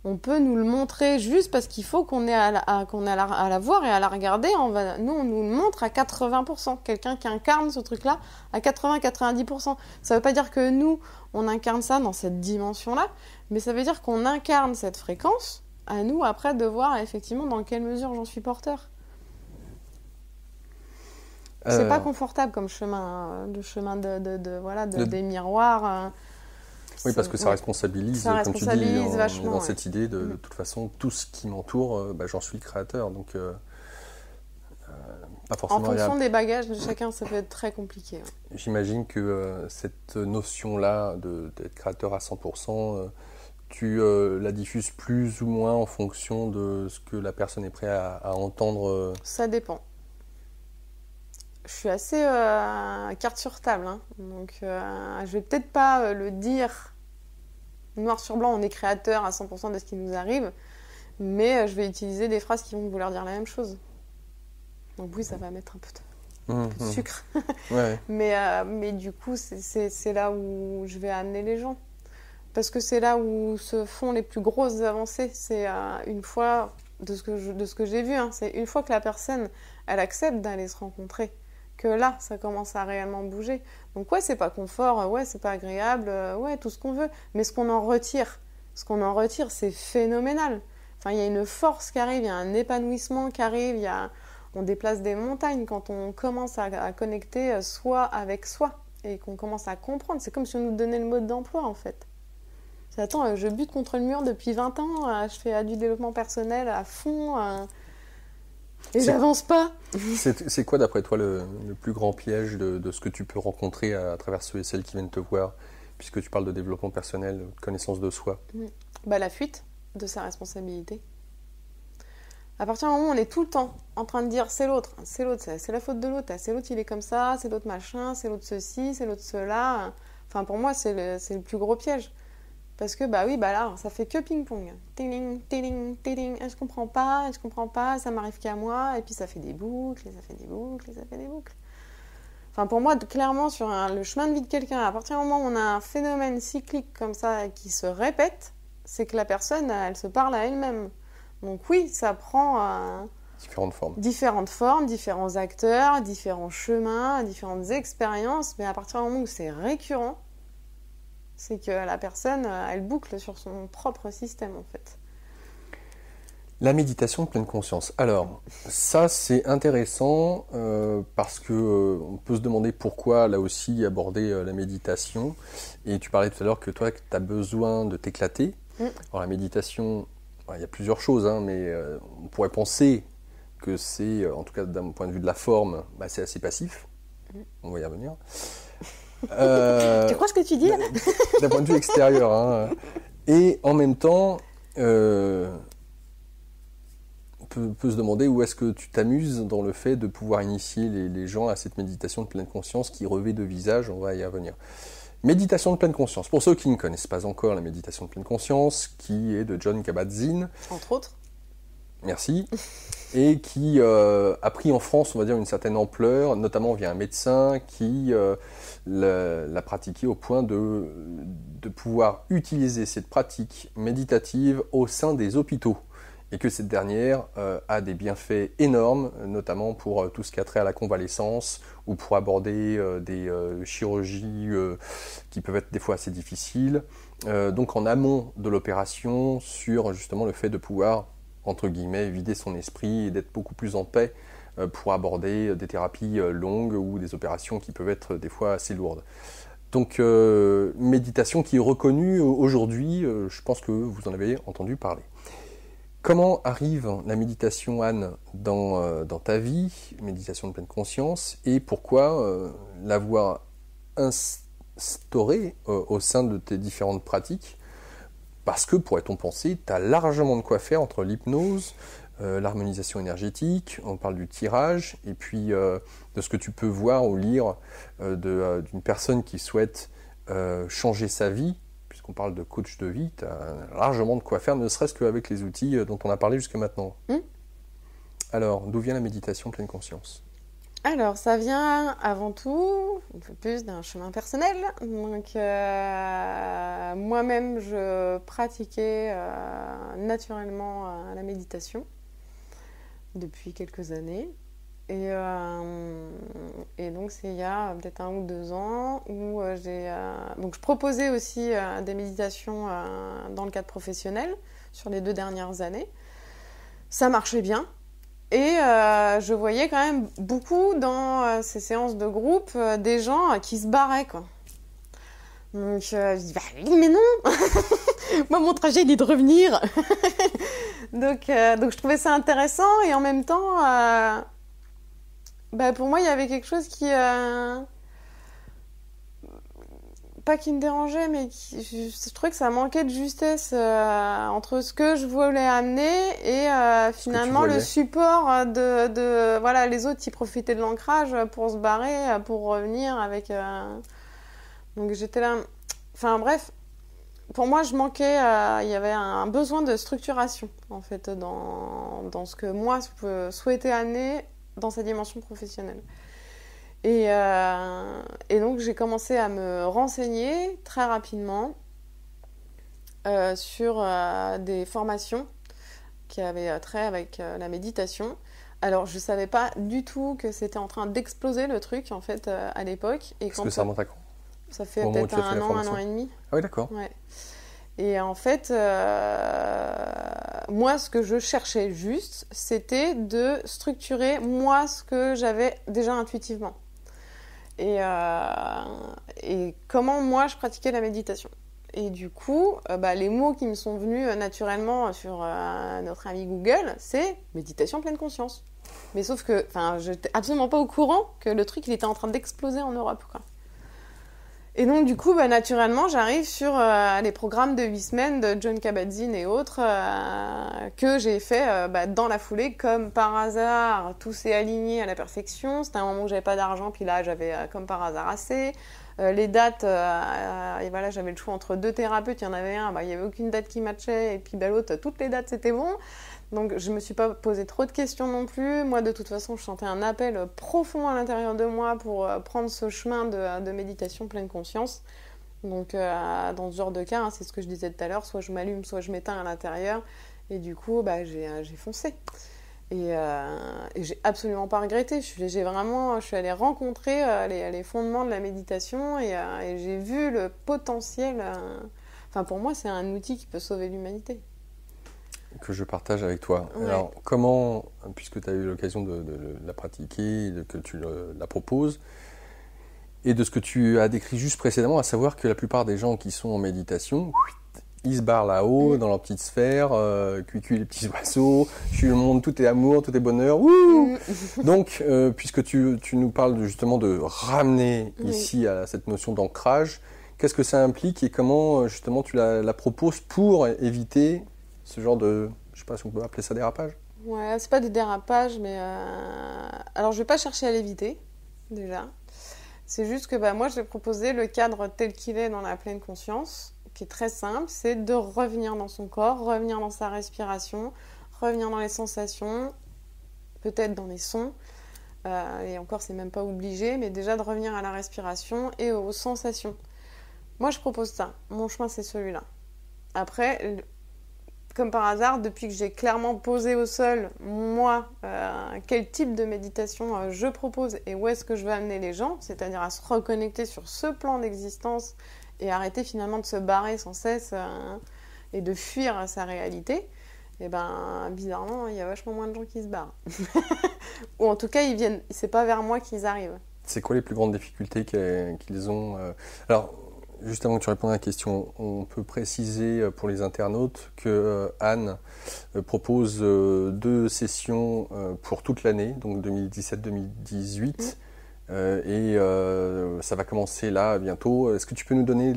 On peut nous le montrer juste parce qu'il faut qu'on ait à la voir et à la regarder. Nous, on nous le montre à 80%. Quelqu'un qui incarne ce truc-là à 80-90%. Ça ne veut pas dire que nous, on incarne ça dans cette dimension-là, mais ça veut dire qu'on incarne cette fréquence. À nous, après, de voir effectivement dans quelle mesure j'en suis porteur. C'est pas confortable comme chemin, le chemin des miroirs. Oui, parce que ça responsabilise, comme tu dis, vachement, dans cette idée de toute façon, tout ce qui m'entoure, j'en suis le créateur. Donc, pas forcément en fonction des bagages de chacun, ça peut être très compliqué. Ouais. J'imagine que cette notion-là d'être créateur à 100%, tu la diffuses plus ou moins en fonction de ce que la personne est prête à entendre. Ça dépend. Je suis assez carte sur table, hein. Donc je vais peut-être pas le dire noir sur blanc, on est créateur à 100% de ce qui nous arrive, mais je vais utiliser des phrases qui vont vouloir dire la même chose. Donc oui, ça va mettre un peu de sucre. Ouais. Mais du coup, c'est là où je vais amener les gens. Parce que c'est là où se font les plus grosses avancées. C'est une fois, de ce que j'ai vu, hein, c'est une fois que la personne, elle accepte d'aller se rencontrer, que là, ça commence à réellement bouger. Donc ouais, c'est pas confort, ouais, c'est pas agréable, ouais, tout ce qu'on veut. Mais ce qu'on en retire, c'est phénoménal. Enfin, il y a une force qui arrive, il y a un épanouissement qui arrive, on déplace des montagnes quand on commence à connecter soi avec soi et qu'on commence à comprendre. C'est comme si on nous donnait le mode d'emploi, en fait. Attends, je bute contre le mur depuis 20 ans, je fais du développement personnel à fond, et j'avance pas. C'est quoi, d'après toi, le plus grand piège de ce que tu peux rencontrer à travers ceux et celles qui viennent te voir, puisque tu parles de développement personnel, de connaissance de soi? La fuite de sa responsabilité. À partir du moment où on est tout le temps en train de dire c'est l'autre, c'est la faute de l'autre, c'est l'autre il est comme ça, c'est l'autre machin, c'est l'autre ceci, c'est l'autre cela. Enfin, pour moi, c'est le plus gros piège. Parce que, là, ça fait que ping-pong. Tiling, tiling, tiling. Je comprends pas, ça m'arrive qu'à moi. Et puis ça fait des boucles, et ça fait des boucles, et ça fait des boucles. Enfin, pour moi, clairement, sur le chemin de vie de quelqu'un, à partir du moment où on a un phénomène cyclique comme ça qui se répète, c'est que la personne, elle se parle à elle-même. Donc oui, ça prend différentes formes, différents acteurs, différents chemins, différentes expériences. Mais à partir du moment où c'est récurrent, c'est que la personne, elle boucle sur son propre système, en fait. La méditation de pleine conscience. Alors, ça, c'est intéressant parce que on peut se demander pourquoi, là aussi, aborder la méditation. Et tu parlais tout à l'heure que toi, tu as besoin de t'éclater. Alors, la méditation, il y a plusieurs choses, hein, mais on pourrait penser que c'est, en tout cas d'un point de vue de la forme, c'est assez passif. On va y revenir. Tu crois ce que tu dis là ? D'un point de vue extérieur. Hein. Et en même temps, on peut se demander où est-ce que tu t'amuses dans le fait de pouvoir initier les gens à cette méditation de pleine conscience qui revêt de visage, on va y revenir. Méditation de pleine conscience. Pour ceux qui ne connaissent pas encore la méditation de pleine conscience, qui est de Jon Kabat-Zinn. Entre autres. Merci. Et qui a pris en France, on va dire, une certaine ampleur, notamment via un médecin qui l'a pratiqué au point de pouvoir utiliser cette pratique méditative au sein des hôpitaux. Et que cette dernière a des bienfaits énormes, notamment pour tout ce qui a trait à la convalescence ou pour aborder des chirurgies qui peuvent être des fois assez difficiles. Donc en amont de l'opération, sur justement le fait de pouvoir, entre guillemets, vider son esprit et d'être beaucoup plus en paix pour aborder des thérapies longues ou des opérations qui peuvent être des fois assez lourdes. Donc, méditation qui est reconnue aujourd'hui, je pense que vous en avez entendu parler. Comment arrive la méditation, Anne, dans ta vie, méditation de pleine conscience, et pourquoi l'avoir instaurée au sein de tes différentes pratiques? Parce que, pourrait-on penser, tu as largement de quoi faire entre l'hypnose, l'harmonisation énergétique, on parle du tirage, et puis de ce que tu peux voir ou lire d'une personne qui souhaite changer sa vie. Puisqu'on parle de coach de vie, tu as largement de quoi faire, ne serait-ce qu'avec les outils dont on a parlé jusque maintenant. Alors, d'où vient la méditation pleine conscience? Alors, ça vient avant tout, un peu plus d'un chemin personnel. Donc, moi-même, je pratiquais naturellement la méditation depuis quelques années. Et donc, c'est il y a peut-être 1 ou 2 ans où donc je proposais aussi des méditations dans le cadre professionnel sur les 2 dernières années. Ça marchait bien. Et je voyais quand même beaucoup dans ces séances de groupe des gens qui se barraient, quoi. Donc je dis, bah oui, mais non. Moi, mon trajet, il est de revenir. donc je trouvais ça intéressant et en même temps... pour moi, il y avait quelque chose qui... pas qui me dérangeait, mais je trouvais que ça manquait de justesse entre ce que je voulais amener et finalement le support de... Voilà, les autres, ils profitaient de l'ancrage pour se barrer, pour revenir avec... Donc j'étais là... Enfin bref, pour moi, je manquais... il y avait un besoin de structuration, en fait, dans ce que moi, je souhaitais amener dans sa dimension professionnelle. Et donc, j'ai commencé à me renseigner très rapidement sur des formations qui avaient trait avec la méditation. Alors, je ne savais pas du tout que c'était en train d'exploser le truc, en fait, à l'époque. Est-ce que ça remonte à quand? Ça fait peut-être un an et demi. Ah oui, d'accord. Ouais. Et en fait, moi, ce que je cherchais juste, c'était de structurer, moi, ce que j'avais déjà intuitivement. Et comment, moi, je pratiquais la méditation. Et du coup, les mots qui me sont venus naturellement sur notre ami Google, c'est méditation pleine conscience. Mais sauf que, je n'étais absolument pas au courant que le truc, il était en train d'exploser en Europe, quoi. Et donc, du coup, naturellement, j'arrive sur les programmes de 8 semaines de Jon Kabat-Zinn et autres que j'ai fait dans la foulée, comme par hasard. Tout s'est aligné à la perfection. C'était un moment où j'avais pas d'argent, puis là, j'avais comme par hasard assez. Les dates, et voilà, j'avais le choix entre 2 thérapeutes. Il y en avait un, il n'y avait aucune date qui matchait, et puis l'autre, toutes les dates, c'était bon. Donc, je ne me suis pas posé trop de questions non plus. Moi, de toute façon, je sentais un appel profond à l'intérieur de moi pour prendre ce chemin de méditation pleine conscience. Donc, dans ce genre de cas, c'est ce que je disais tout à l'heure, soit je m'allume, soit je m'éteins à l'intérieur. Et du coup, j'ai foncé. Et j'ai absolument pas regretté. Je suis allée rencontrer les fondements de la méditation et j'ai vu le potentiel. Pour moi, c'est un outil qui peut sauver l'humanité. Que je partage avec toi. Ouais. Alors, comment, puisque tu as eu l'occasion de la pratiquer, que tu la proposes, et de ce que tu as décrit juste précédemment, à savoir que la plupart des gens qui sont en méditation, ils se barrent là-haut, dans leur petite sphère, cuicui les petits oiseaux, je suis le monde, tout est amour, tout est bonheur, wouh. Donc, puisque tu nous parles justement de ramener ici à cette notion d'ancrage, qu'est-ce que ça implique et comment justement tu la proposes pour éviter ce genre de, je sais pas si on peut appeler ça dérapage? Ouais, c'est pas des dérapages, mais alors je vais pas chercher à l'éviter, déjà. C'est juste que moi, je vais proposer le cadre tel qu'il est dans la pleine conscience, qui est très simple, c'est de revenir dans son corps, revenir dans sa respiration, revenir dans les sensations, peut-être dans les sons, et encore, c'est même pas obligé, mais déjà de revenir à la respiration et aux sensations. Moi, je propose ça. Mon chemin, c'est celui-là. Après, comme par hasard, depuis que j'ai clairement posé au sol, moi, quel type de méditation je propose et où est-ce que je veux amener les gens, c'est-à-dire à se reconnecter sur ce plan d'existence et arrêter finalement de se barrer sans cesse et de fuir sa réalité, Et ben, bizarrement, il y a vachement moins de gens qui se barrent. Ou en tout cas, c'est pas vers moi qu'ils arrivent. C'est quoi les plus grandes difficultés qu'ils ont Alors, juste avant que tu répondes à la question, on peut préciser pour les internautes que Anne propose 2 sessions pour toute l'année, donc 2017-2018, et ça va commencer là bientôt. Est-ce que tu peux nous donner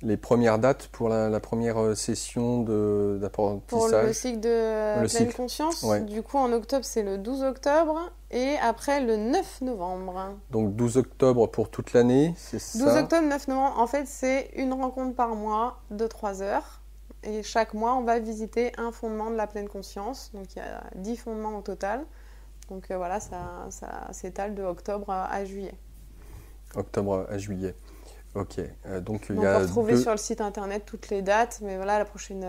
les premières dates pour la première session d'apprentissage? Pour le cycle de pleine conscience, ouais. Du coup en octobre c'est le 12 octobre et après le 9 novembre. Donc 12 octobre pour toute l'année, c'est ça? 12 octobre, 9 novembre, en fait c'est une rencontre par mois de 3 heures. Et chaque mois on va visiter un fondement de la pleine conscience. Donc il y a 10 fondements au total. Donc voilà, ça s'étale de octobre à juillet. Octobre à juillet. Ok, donc il on y a peut retrouver sur le site internet toutes les dates, mais voilà, la prochaine,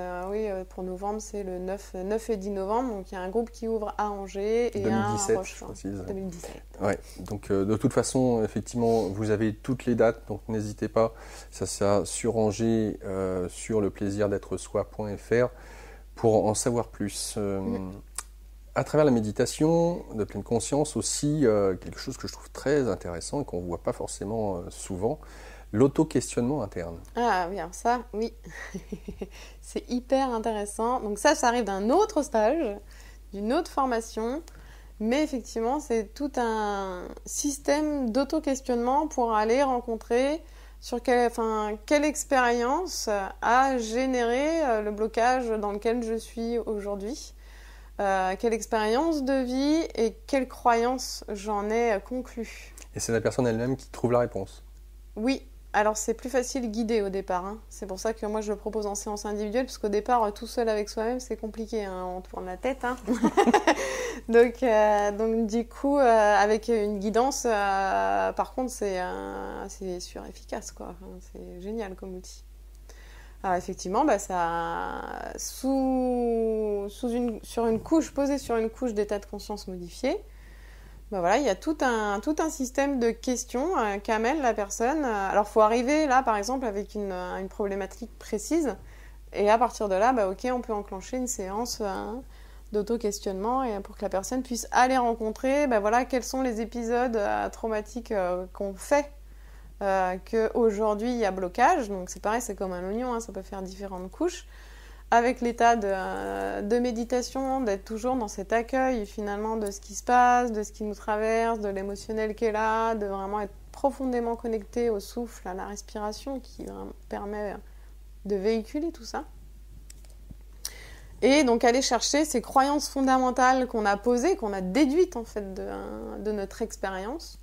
pour novembre, c'est le 9 et 10 novembre. Donc il y a un groupe qui ouvre à Angers et 2017, à Roche. je précise. 2017. Ouais, donc de toute façon, effectivement, vous avez toutes les dates, donc n'hésitez pas. Ça sera sur Angers, sur leplaisir-d'être-soi.fr pour en savoir plus. À travers la méditation de pleine conscience aussi, quelque chose que je trouve très intéressant et qu'on ne voit pas forcément souvent, l'auto-questionnement interne. Ah oui, alors ça, oui. C'est hyper intéressant. Donc ça arrive d'un autre stage, d'une autre formation. Mais effectivement, c'est tout un système d'auto-questionnement pour aller rencontrer sur quelle expérience a généré le blocage dans lequel je suis aujourd'hui. Quelle expérience de vie et quelle croyance j'en ai conclue. Et c'est la personne elle-même qui trouve la réponse. Oui, alors c'est plus facile guidé au départ. Hein. C'est pour ça que moi je le propose en séance individuelle, parce qu'au départ, tout seul avec soi-même, c'est compliqué. Hein. On tourne la tête. Hein. donc du coup, avec une guidance, par contre, c'est efficace, quoi. Enfin, c'est génial comme outil. Alors effectivement, posé sur une couche d'état de conscience modifié, voilà, il y a tout un système de questions qu'amène la personne. Alors il faut arriver là, par exemple, avec une problématique précise, et à partir de là, ok, on peut enclencher une séance d'auto-questionnement et pour que la personne puisse aller rencontrer, quels sont les épisodes traumatiques qu'on fait. Qu'aujourd'hui il y a blocage, donc c'est pareil, c'est comme un oignon, hein, ça peut faire différentes couches, avec l'état de méditation, d'être toujours dans cet accueil finalement de ce qui se passe, de ce qui nous traverse, de l'émotionnel qui est là, de vraiment être profondément connecté au souffle, à la respiration qui permet de véhiculer tout ça. Et donc aller chercher ces croyances fondamentales qu'on a posées, qu'on a déduites en fait de notre expérience.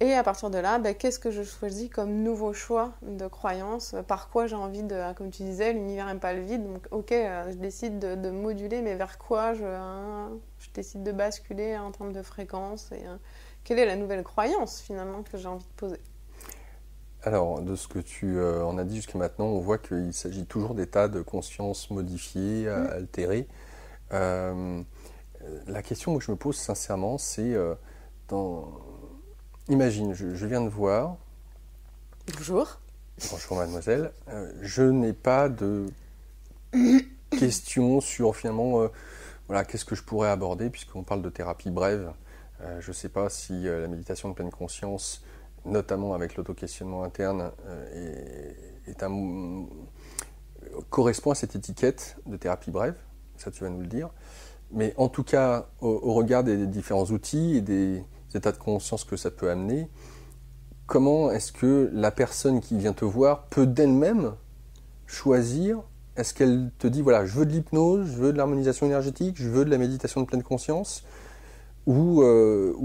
Et à partir de là, qu'est-ce que je choisis comme nouveau choix de croyance? Par quoi j'ai envie de, comme tu disais, l'univers n'aime pas le vide. Donc ok, je décide de moduler, mais vers quoi je décide de basculer en termes de fréquence. Et quelle est la nouvelle croyance finalement que j'ai envie de poser? Alors, de ce que tu en as dit jusqu'à maintenant, on voit qu'il s'agit toujours d'états de conscience modifiés, altérés. La question que je me pose sincèrement, c'est imagine, je viens de voir. Bonjour. Bonjour mademoiselle. Je n'ai pas de questions sur finalement, qu'est-ce que je pourrais aborder, puisqu'on parle de thérapie brève. Je ne sais pas si la méditation de pleine conscience, notamment avec l'auto-questionnement interne, correspond à cette étiquette de thérapie brève. Ça, tu vas nous le dire. Mais en tout cas, au regard des différents outils et des états de conscience que ça peut amener, comment est-ce que la personne qui vient te voir peut d'elle-même choisir? Est-ce qu'elle te dit, voilà, je veux de l'hypnose, je veux de l'harmonisation énergétique, je veux de la méditation de pleine conscience, ou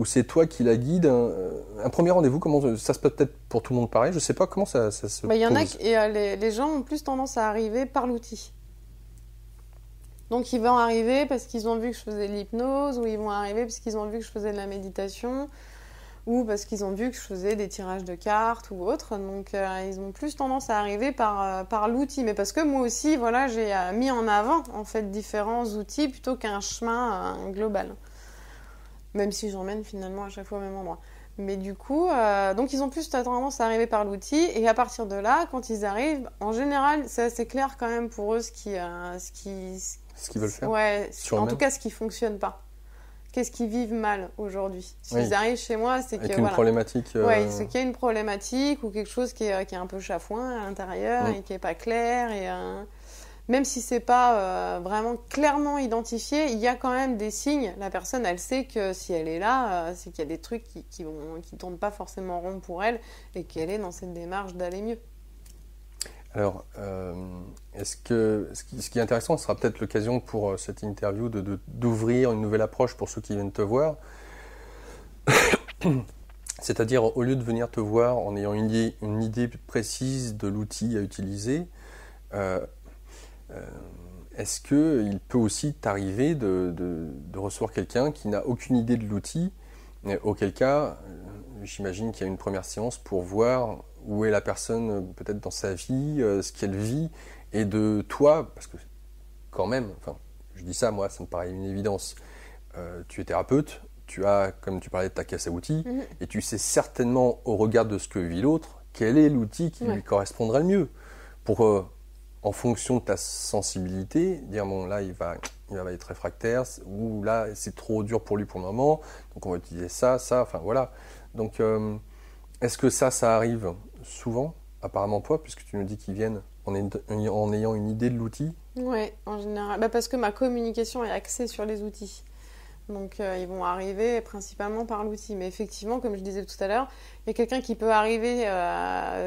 c'est toi qui la guide? Un premier rendez-vous, comment ça se peut être pour tout le monde pareil? Je ne sais pas comment ça se pose. Il y en a les gens ont plus tendance à arriver par l'outil. Donc ils vont arriver parce qu'ils ont vu que je faisais de l'hypnose, ou ils vont arriver parce qu'ils ont vu que je faisais de la méditation, ou parce qu'ils ont vu que je faisais des tirages de cartes ou autre. Donc ils ont plus tendance à arriver par l'outil. Mais parce que moi aussi, voilà, j'ai mis en avant en fait différents outils plutôt qu'un chemin global. Même si j'emmène finalement à chaque fois au même endroit. Mais du coup, donc ils ont plus tendance à arriver par l'outil. Et à partir de là, quand ils arrivent, en général, c'est assez clair quand même pour eux ce qu'ils veulent faire. Ouais, en tout cas, ce qui ne fonctionne pas. Qu'est-ce qu'ils vivent mal aujourd'hui? S'ils arrivent chez moi, c'est avec une problématique. Ouais, c'est qu'il y a une problématique ou quelque chose qui est un peu chafouin à l'intérieur et qui n'est pas clair. Et, même si c'est pas vraiment clairement identifié, il y a quand même des signes. La personne, elle sait que si elle est là, c'est qu'il y a des trucs qui tournent pas forcément rond pour elle et qu'elle est dans cette démarche d'aller mieux. Alors, est-ce que ce qui est intéressant, ce sera peut-être l'occasion pour cette interview d'ouvrir une nouvelle approche pour ceux qui viennent te voir. C'est-à-dire, au lieu de venir te voir en ayant une idée précise de l'outil à utiliser, est-ce qu'il peut aussi t'arriver de recevoir quelqu'un qui n'a aucune idée de l'outil, auquel cas, j'imagine qu'il y a une première séance pour voir où est la personne peut-être dans sa vie, ce qu'elle vit, et de toi, parce que quand même, enfin, je dis ça, moi, ça me paraît une évidence, tu es thérapeute, tu as, comme tu parlais de ta caisse à outils, et tu sais certainement, au regard de ce que vit l'autre, quel est l'outil qui lui correspondrait le mieux, pour, en fonction de ta sensibilité, dire, bon, là, il va être réfractaire, ou là, c'est trop dur pour lui pour le moment, donc on va utiliser ça, enfin, voilà. Donc, est-ce que ça arrive souvent, apparemment pas, puisque tu nous dis qu'ils viennent en ayant une idée de l'outil? Oui, en général. Parce que ma communication est axée sur les outils. Donc, ils vont arriver principalement par l'outil. Mais effectivement, comme je disais tout à l'heure, il y a quelqu'un qui peut arriver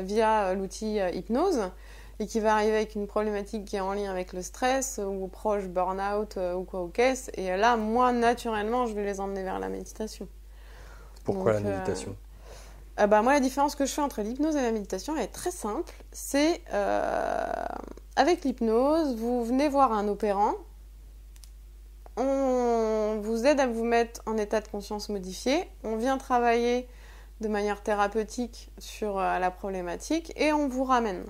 via l'outil hypnose et qui va arriver avec une problématique qui est en lien avec le stress ou proche burn-out ou quoi au caisse. Et là, moi, naturellement, je vais les emmener vers la méditation. Pourquoi la méditation? Moi, la différence que je fais entre l'hypnose et la méditation, elle est très simple. C'est, avec l'hypnose, vous venez voir un opérant, on vous aide à vous mettre en état de conscience modifié, on vient travailler de manière thérapeutique sur la problématique et on vous ramène.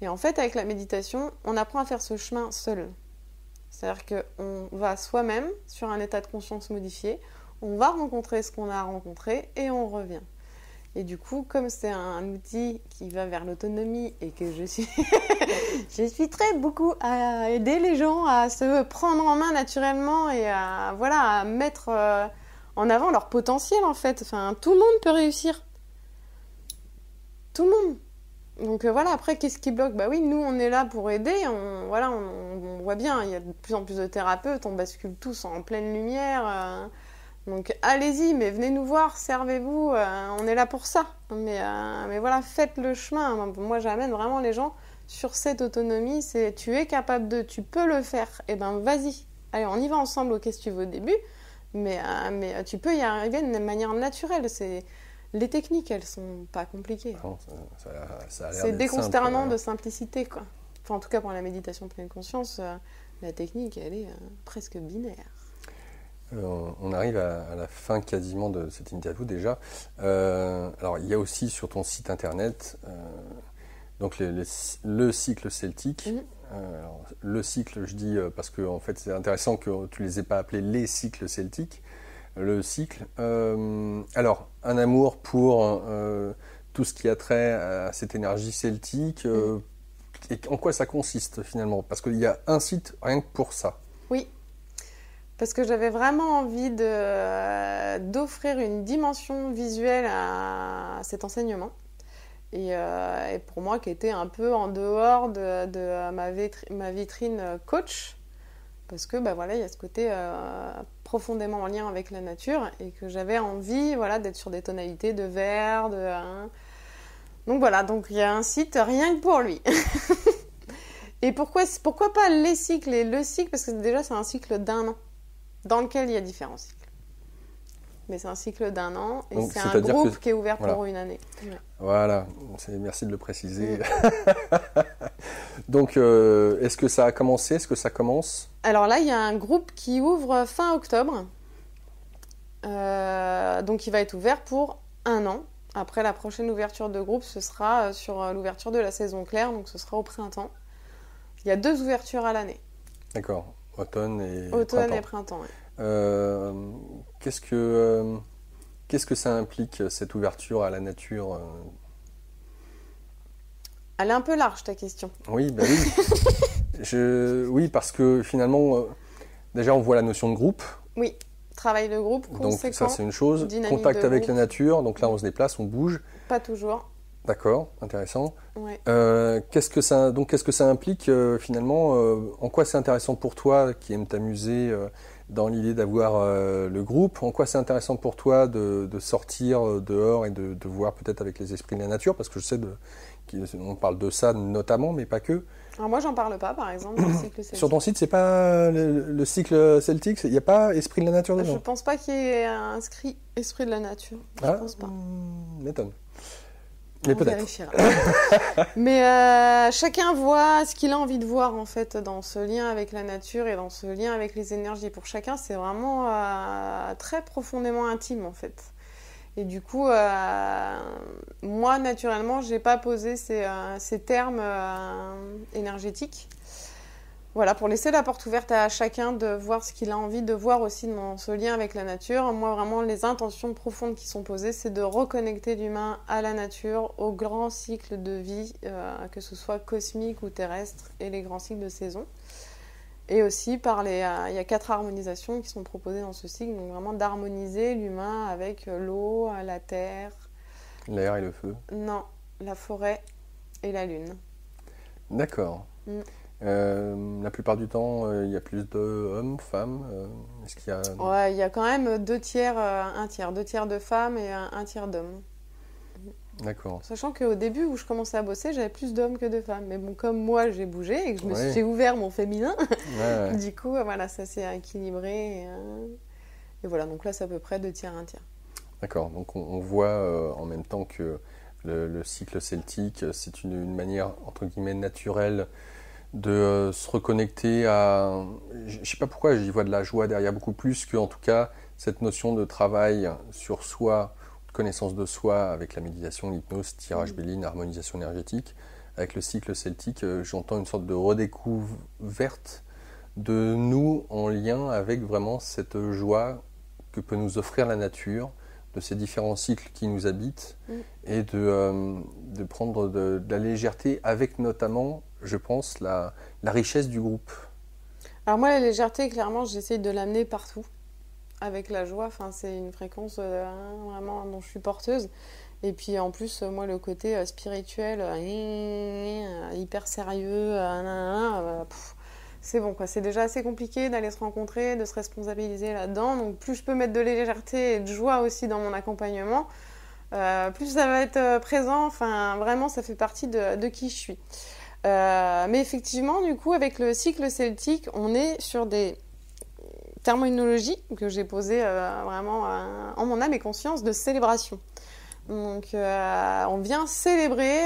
Et en fait, avec la méditation, on apprend à faire ce chemin seul. C'est-à-dire qu'on va soi-même sur un état de conscience modifié, on va rencontrer ce qu'on a rencontré et on revient. Et du coup, comme c'est un outil qui va vers l'autonomie et que je suis très beaucoup à aider les gens à se prendre en main naturellement et à mettre en avant leur potentiel en fait. Enfin, tout le monde peut réussir. Tout le monde. Donc après, qu'est-ce qui bloque? Oui, nous, on est là pour aider. On voit bien, il y a de plus en plus de thérapeutes, on bascule tous en pleine lumière. Donc allez-y, mais venez nous voir, servez-vous, on est là pour ça. Mais voilà, faites le chemin. Moi, j'amène vraiment les gens sur cette autonomie. C'est tu es capable de, tu peux le faire. Et vas-y. Allez, on y va ensemble, ok, si tu veux au début. Mais tu peux y arriver de manière naturelle. Les techniques, elles sont pas compliquées. Non, ça a l'air c'est d'être déconcertant simple, de simplicité, quoi. Enfin, en tout cas, pour la méditation pleine conscience, la technique, elle est presque binaire. On arrive à la fin quasiment de cette interview déjà. Alors il y a aussi sur ton site internet donc le cycle celtique. Alors, le cycle, je dis parce que en fait c'est intéressant que tu les aies pas appelés les cycles celtiques. Le cycle. Alors un amour pour tout ce qui a trait à cette énergie celtique. Et en quoi ça consiste finalement? Parce qu'il y a un site rien que pour ça. Oui. Parce que j'avais vraiment envie d'offrir une dimension visuelle à cet enseignement. Et pour moi, qui était un peu en dehors de ma vitrine coach. Parce que il y a ce côté profondément en lien avec la nature. Et que j'avais envie d'être sur des tonalités de vert. Donc il y a un site rien que pour lui. Et pourquoi pas les cycles et le cycle? Parce que déjà, c'est un cycle d'1 an. Dans lequel il y a différents cycles. Mais c'est un cycle d'1 an et donc, c'est un groupe qui est ouvert pour une année. Ouais. Voilà, merci de le préciser. Donc, est-ce que ça a commencé? Est-ce que ça commence? Alors là, il y a un groupe qui ouvre fin octobre. Donc, il va être ouvert pour 1 an. Après, la prochaine ouverture de groupe, ce sera sur l'ouverture de la saison claire. Donc, ce sera au printemps. Il y a 2 ouvertures à l'année. Automne et printemps, Qu'est-ce que Qu'est-ce que ça implique, cette ouverture à la nature? Elle est un peu large, ta question. Oui, bah oui. Oui, parce que finalement, déjà, on voit la notion de groupe. Oui, travail de groupe, Donc ça, conséquent. c'est une chose. Dynamique Contact de avec la groupe. nature. Donc là, on se déplace, on bouge. Pas toujours. D'accord, intéressant. Ouais. Qu'est-ce que ça implique finalement? En quoi c'est intéressant pour toi qui aimes t'amuser dans l'idée d'avoir le groupe? En quoi c'est intéressant pour toi de sortir dehors et de voir peut-être avec les esprits de la nature? Parce que je sais qu'on parle de ça notamment, mais pas que. Alors moi, j'en parle pas, par exemple, du cycle celtique. Sur ton site, c'est pas le cycle celtique? Il n'y a pas esprit de la nature dedans? Je pense pas qu'il y ait inscrit esprit de la nature. Je pense pas. M'étonne. Mais On peut-être. vérifiera. Mais chacun voit ce qu'il a envie de voir en fait dans ce lien avec la nature et dans ce lien avec les énergies. Pour chacun, c'est vraiment très profondément intime en fait. Et du coup, moi naturellement, j'ai pas posé ces termes énergétiques. Voilà, pour laisser la porte ouverte à chacun de voir ce qu'il a envie de voir aussi dans ce lien avec la nature. Moi, vraiment, les intentions profondes qui sont posées, c'est de reconnecter l'humain à la nature, au grand cycle de vie, que ce soit cosmique ou terrestre, et les grands cycles de saison. Et aussi, il y a 4 harmonisations qui sont proposées dans ce cycle, donc vraiment d'harmoniser l'humain avec l'eau, la terre. L'air et le feu. Non, la forêt et la lune. D'accord. La plupart du temps, il y a plus d'hommes, femmes. Est-ce qu'il y a... Ouais, il y a quand même 2 tiers, 1 tiers. 2 tiers de femmes et 1 tiers d'hommes. D'accord. Sachant qu'au début où je commençais à bosser, j'avais plus d'hommes que de femmes. Mais bon, comme moi j'ai bougé et que j'ai ouvert mon féminin, du coup, voilà, ça s'est équilibré. Et voilà, donc là, c'est à peu près 2 tiers, 1 tiers. D'accord, donc on voit en même temps que le cycle celtique, c'est une manière, entre guillemets, naturelle de se reconnecter à... Je ne sais pas pourquoi, j'y vois de la joie derrière beaucoup plus que, en tout cas, cette notion de travail sur soi, de connaissance de soi, avec la méditation, l'hypnose, tirage béline, harmonisation énergétique. Avec le cycle celtique, j'entends une sorte de redécouverte de nous en lien avec vraiment cette joie que peut nous offrir la nature, de ces différents cycles qui nous habitent, et de prendre de la légèreté avec notamment, je pense, la richesse du groupe. Alors moi, la légèreté, clairement, j'essaye de l'amener partout, avec la joie. Enfin, c'est une fréquence vraiment dont je suis porteuse. Et puis en plus, moi, le côté spirituel, hyper sérieux, c'est bon, quoi. C'est déjà assez compliqué d'aller se rencontrer, de se responsabiliser là-dedans. Donc plus je peux mettre de légèreté et de joie aussi dans mon accompagnement, plus ça va être présent. Enfin, vraiment, ça fait partie de qui je suis. Mais effectivement, du coup, avec le cycle celtique, on est sur des terminologies que j'ai posées vraiment en mon âme et conscience de célébration. Donc, on vient célébrer,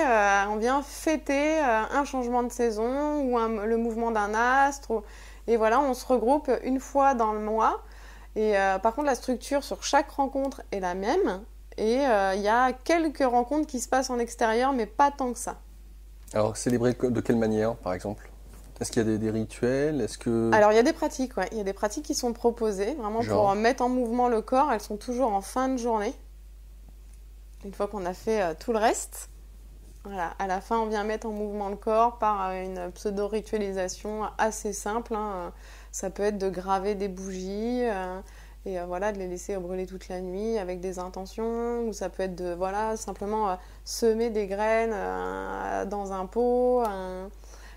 on vient fêter un changement de saison ou le mouvement d'un astre. Et voilà, on se regroupe une fois dans le mois. Et par contre, la structure sur chaque rencontre est la même. Et il y a quelques rencontres qui se passent en extérieur, mais pas tant que ça. Alors, célébrer de quelle manière, par exemple? Est-ce qu'il y a des rituels? Est-ce que... Alors, il y a des pratiques, ouais. Il y a des pratiques qui sont proposées, vraiment pour mettre en mouvement le corps. Elles sont toujours en fin de journée. Une fois qu'on a fait tout le reste, voilà, à la fin, on vient mettre en mouvement le corps par une pseudo-ritualisation assez simple. Ça peut être de graver des bougies et voilà, de les laisser brûler toute la nuit avec des intentions. Ou ça peut être de simplement semer des graines dans un pot.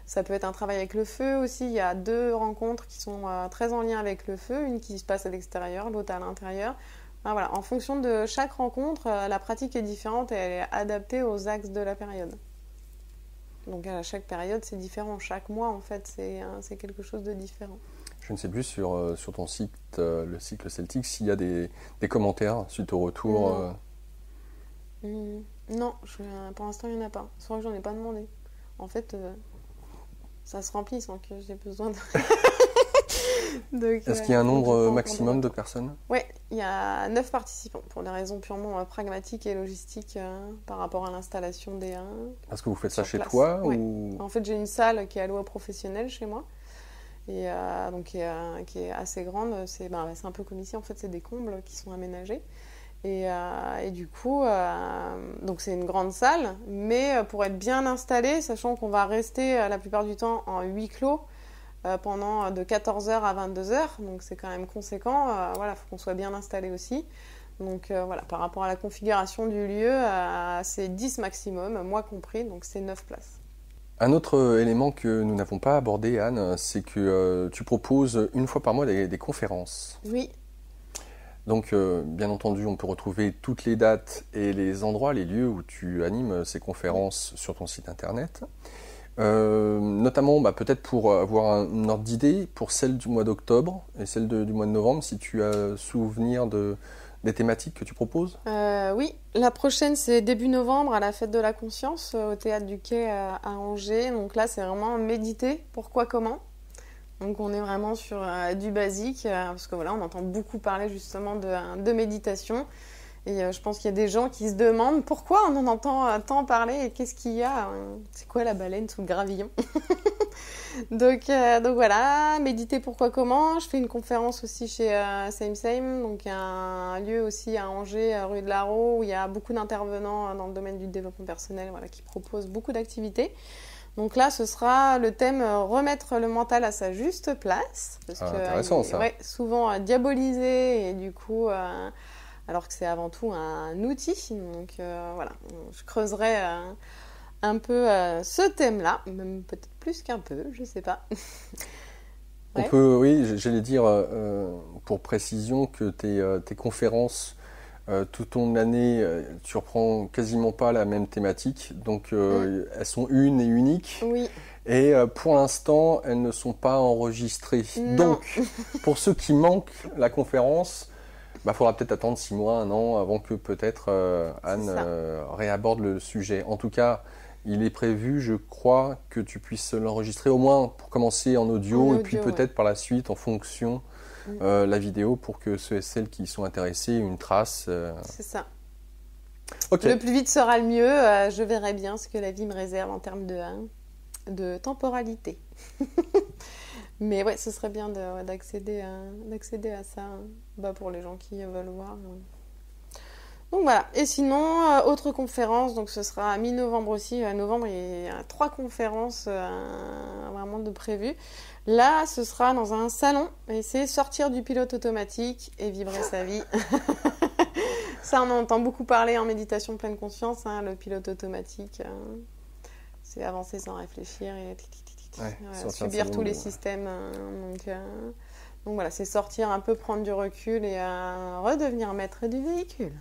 Ça peut être un travail avec le feu aussi. Il y a 2 rencontres qui sont très en lien avec le feu. Une qui se passe à l'extérieur, l'autre à l'intérieur. Voilà. En fonction de chaque rencontre, la pratique est différente et elle est adaptée aux axes de la période. Donc à chaque période, c'est différent. Chaque mois, en fait, c'est quelque chose de différent. Je ne sais plus sur ton site, le cycle celtique, s'il y a des commentaires suite au retour. Non, pour l'instant, il n'y en a pas. C'est vrai que j'en ai pas demandé. En fait, ça se remplit sans que j'ai besoin de... Est-ce qu'il y a un nombre maximum de personnes? Oui, il y a 9 participants pour des raisons purement pragmatiques et logistiques par rapport à l'installation des... Est-ce que vous faites ça chez toi ou... En fait, j'ai une salle qui est allouée aux professionnels chez moi et donc qui est assez grande. C'est un peu comme ici, en fait, c'est des combles qui sont aménagés. Et du coup, donc c'est une grande salle, mais pour être bien installé, sachant qu'on va rester la plupart du temps en huis clos pendant de 14 heures à 22 heures, donc c'est quand même conséquent. Voilà, faut qu'on soit bien installé aussi. Donc voilà, par rapport à la configuration du lieu, c'est 10 maximum, moi compris, donc c'est 9 places. Un autre élément que nous n'avons pas abordé, Anne, c'est que tu proposes une fois par mois des conférences. Oui. Donc, bien entendu, on peut retrouver toutes les dates et les endroits, les lieux où tu animes ces conférences sur ton site internet. Notamment, peut-être pour avoir un ordre d'idée, pour celle du mois d'octobre et celle du mois de novembre, si tu as souvenir des thématiques que tu proposes. Oui, la prochaine c'est début novembre à la Fête de la Conscience au Théâtre du Quai à Angers. Donc là c'est vraiment méditer, pourquoi, comment. Donc on est vraiment sur du basique parce que voilà, on entend beaucoup parler justement de méditation. Et je pense qu'il y a des gens qui se demandent pourquoi on en entend tant parler et qu'est-ce qu'il y a, c'est quoi la baleine sous le gravillon. donc voilà, méditer pourquoi comment. Je fais une conférence aussi chez Same Same, donc un lieu aussi à Angers, rue de l'Arro, où il y a beaucoup d'intervenants dans le domaine du développement personnel, voilà, qui proposent beaucoup d'activités. Donc là, ce sera le thème remettre le mental à sa juste place, parce que intéressant, ça. Ouais, souvent diabolisé et du coup alors que c'est avant tout un outil. Donc voilà, je creuserai un peu ce thème-là, même peut-être plus qu'un peu, je sais pas. On peut, oui, j'allais dire, pour précision, que tes conférences, tout au long de l'année, tu reprends quasiment pas la même thématique, donc elles sont une et uniques. Oui. Et pour l'instant, elles ne sont pas enregistrées. Non. Donc, pour ceux qui manquent la conférence, faudra peut-être attendre 6 mois, 1 an, avant que peut-être Anne réaborde le sujet. En tout cas, il est prévu, je crois, que tu puisses l'enregistrer au moins pour commencer en audio et puis peut-être par la suite en fonction la vidéo pour que ceux et celles qui sont intéressés aient une trace. C'est ça. Okay. Le plus vite sera le mieux. Je verrai bien ce que la vie me réserve en termes de temporalité. Mais ouais, ce serait bien d'accéder à ça pour les gens qui veulent voir. Donc voilà. Et sinon, autre conférence, donc ce sera à mi-novembre aussi. À novembre, il y a 3 conférences vraiment de prévues. Là, ce sera dans un salon et c'est sortir du pilote automatique et vibrer sa vie. Ça, on en entend beaucoup parler en méditation pleine conscience, le pilote automatique. C'est avancer sans réfléchir et subir tous les systèmes. Donc voilà, c'est sortir un peu, prendre du recul et redevenir maître du véhicule.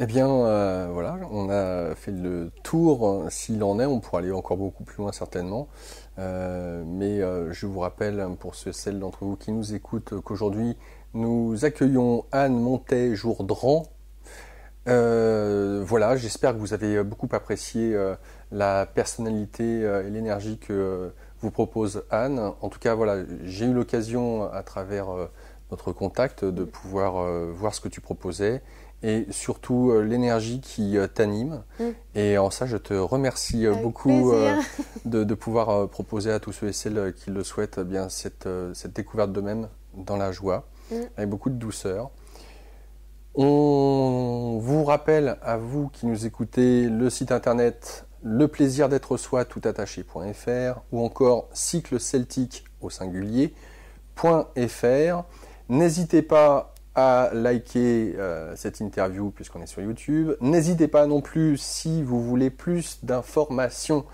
Eh bien, voilà, on a fait le tour, s'il en est, on pourra aller encore beaucoup plus loin certainement. Mais je vous rappelle, pour ceux et celles d'entre vous qui nous écoutent, qu'aujourd'hui, nous accueillons Anne Montet-Jourdran. Voilà, j'espère que vous avez beaucoup apprécié la personnalité et l'énergie que vous propose Anne. En tout cas, voilà, j'ai eu l'occasion à travers notre contact de pouvoir voir ce que tu proposais et surtout l'énergie qui t'anime. Et en ça, je te remercie beaucoup de pouvoir proposer à tous ceux et celles qui le souhaitent bien cette découverte d'eux-mêmes dans la joie, avec beaucoup de douceur. On vous rappelle à vous qui nous écoutez le site internet leplaisirdêtre-soi toutattaché.fr ou encore cycle celtique au singulier.fr. N'hésitez pas à liker cette interview puisqu'on est sur YouTube. N'hésitez pas non plus, si vous voulez plus d'informations,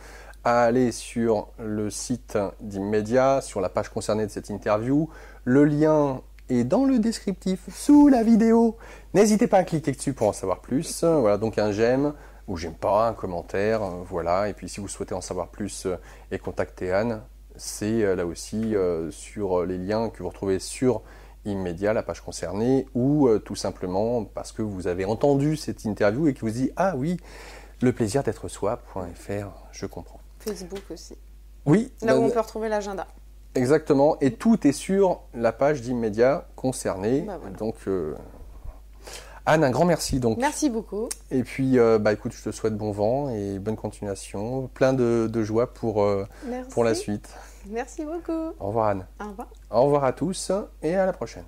à aller sur le site d'Immédiat, sur la page concernée de cette interview. Le lien est dans le descriptif sous la vidéo. N'hésitez pas à cliquer dessus pour en savoir plus. Voilà, donc un j'aime ou j'aime pas, un commentaire, voilà. Et puis si vous souhaitez en savoir plus et contacter Anne, c'est là aussi sur les liens que vous retrouvez sur Immédiat, la page concernée, ou tout simplement parce que vous avez entendu cette interview et que vous dites « Ah oui, leplaisirdêtre-soi.fr, je comprends ». Facebook aussi. Oui. Là où on peut retrouver l'agenda. Exactement, et tout est sur la page d'Immédiat concernée. Voilà. Donc, Anne, un grand merci. Donc. Merci beaucoup. Et puis, écoute, je te souhaite bon vent et bonne continuation, plein de joie pour la suite. Merci beaucoup. Au revoir Anne. Au revoir. Au revoir à tous et à la prochaine.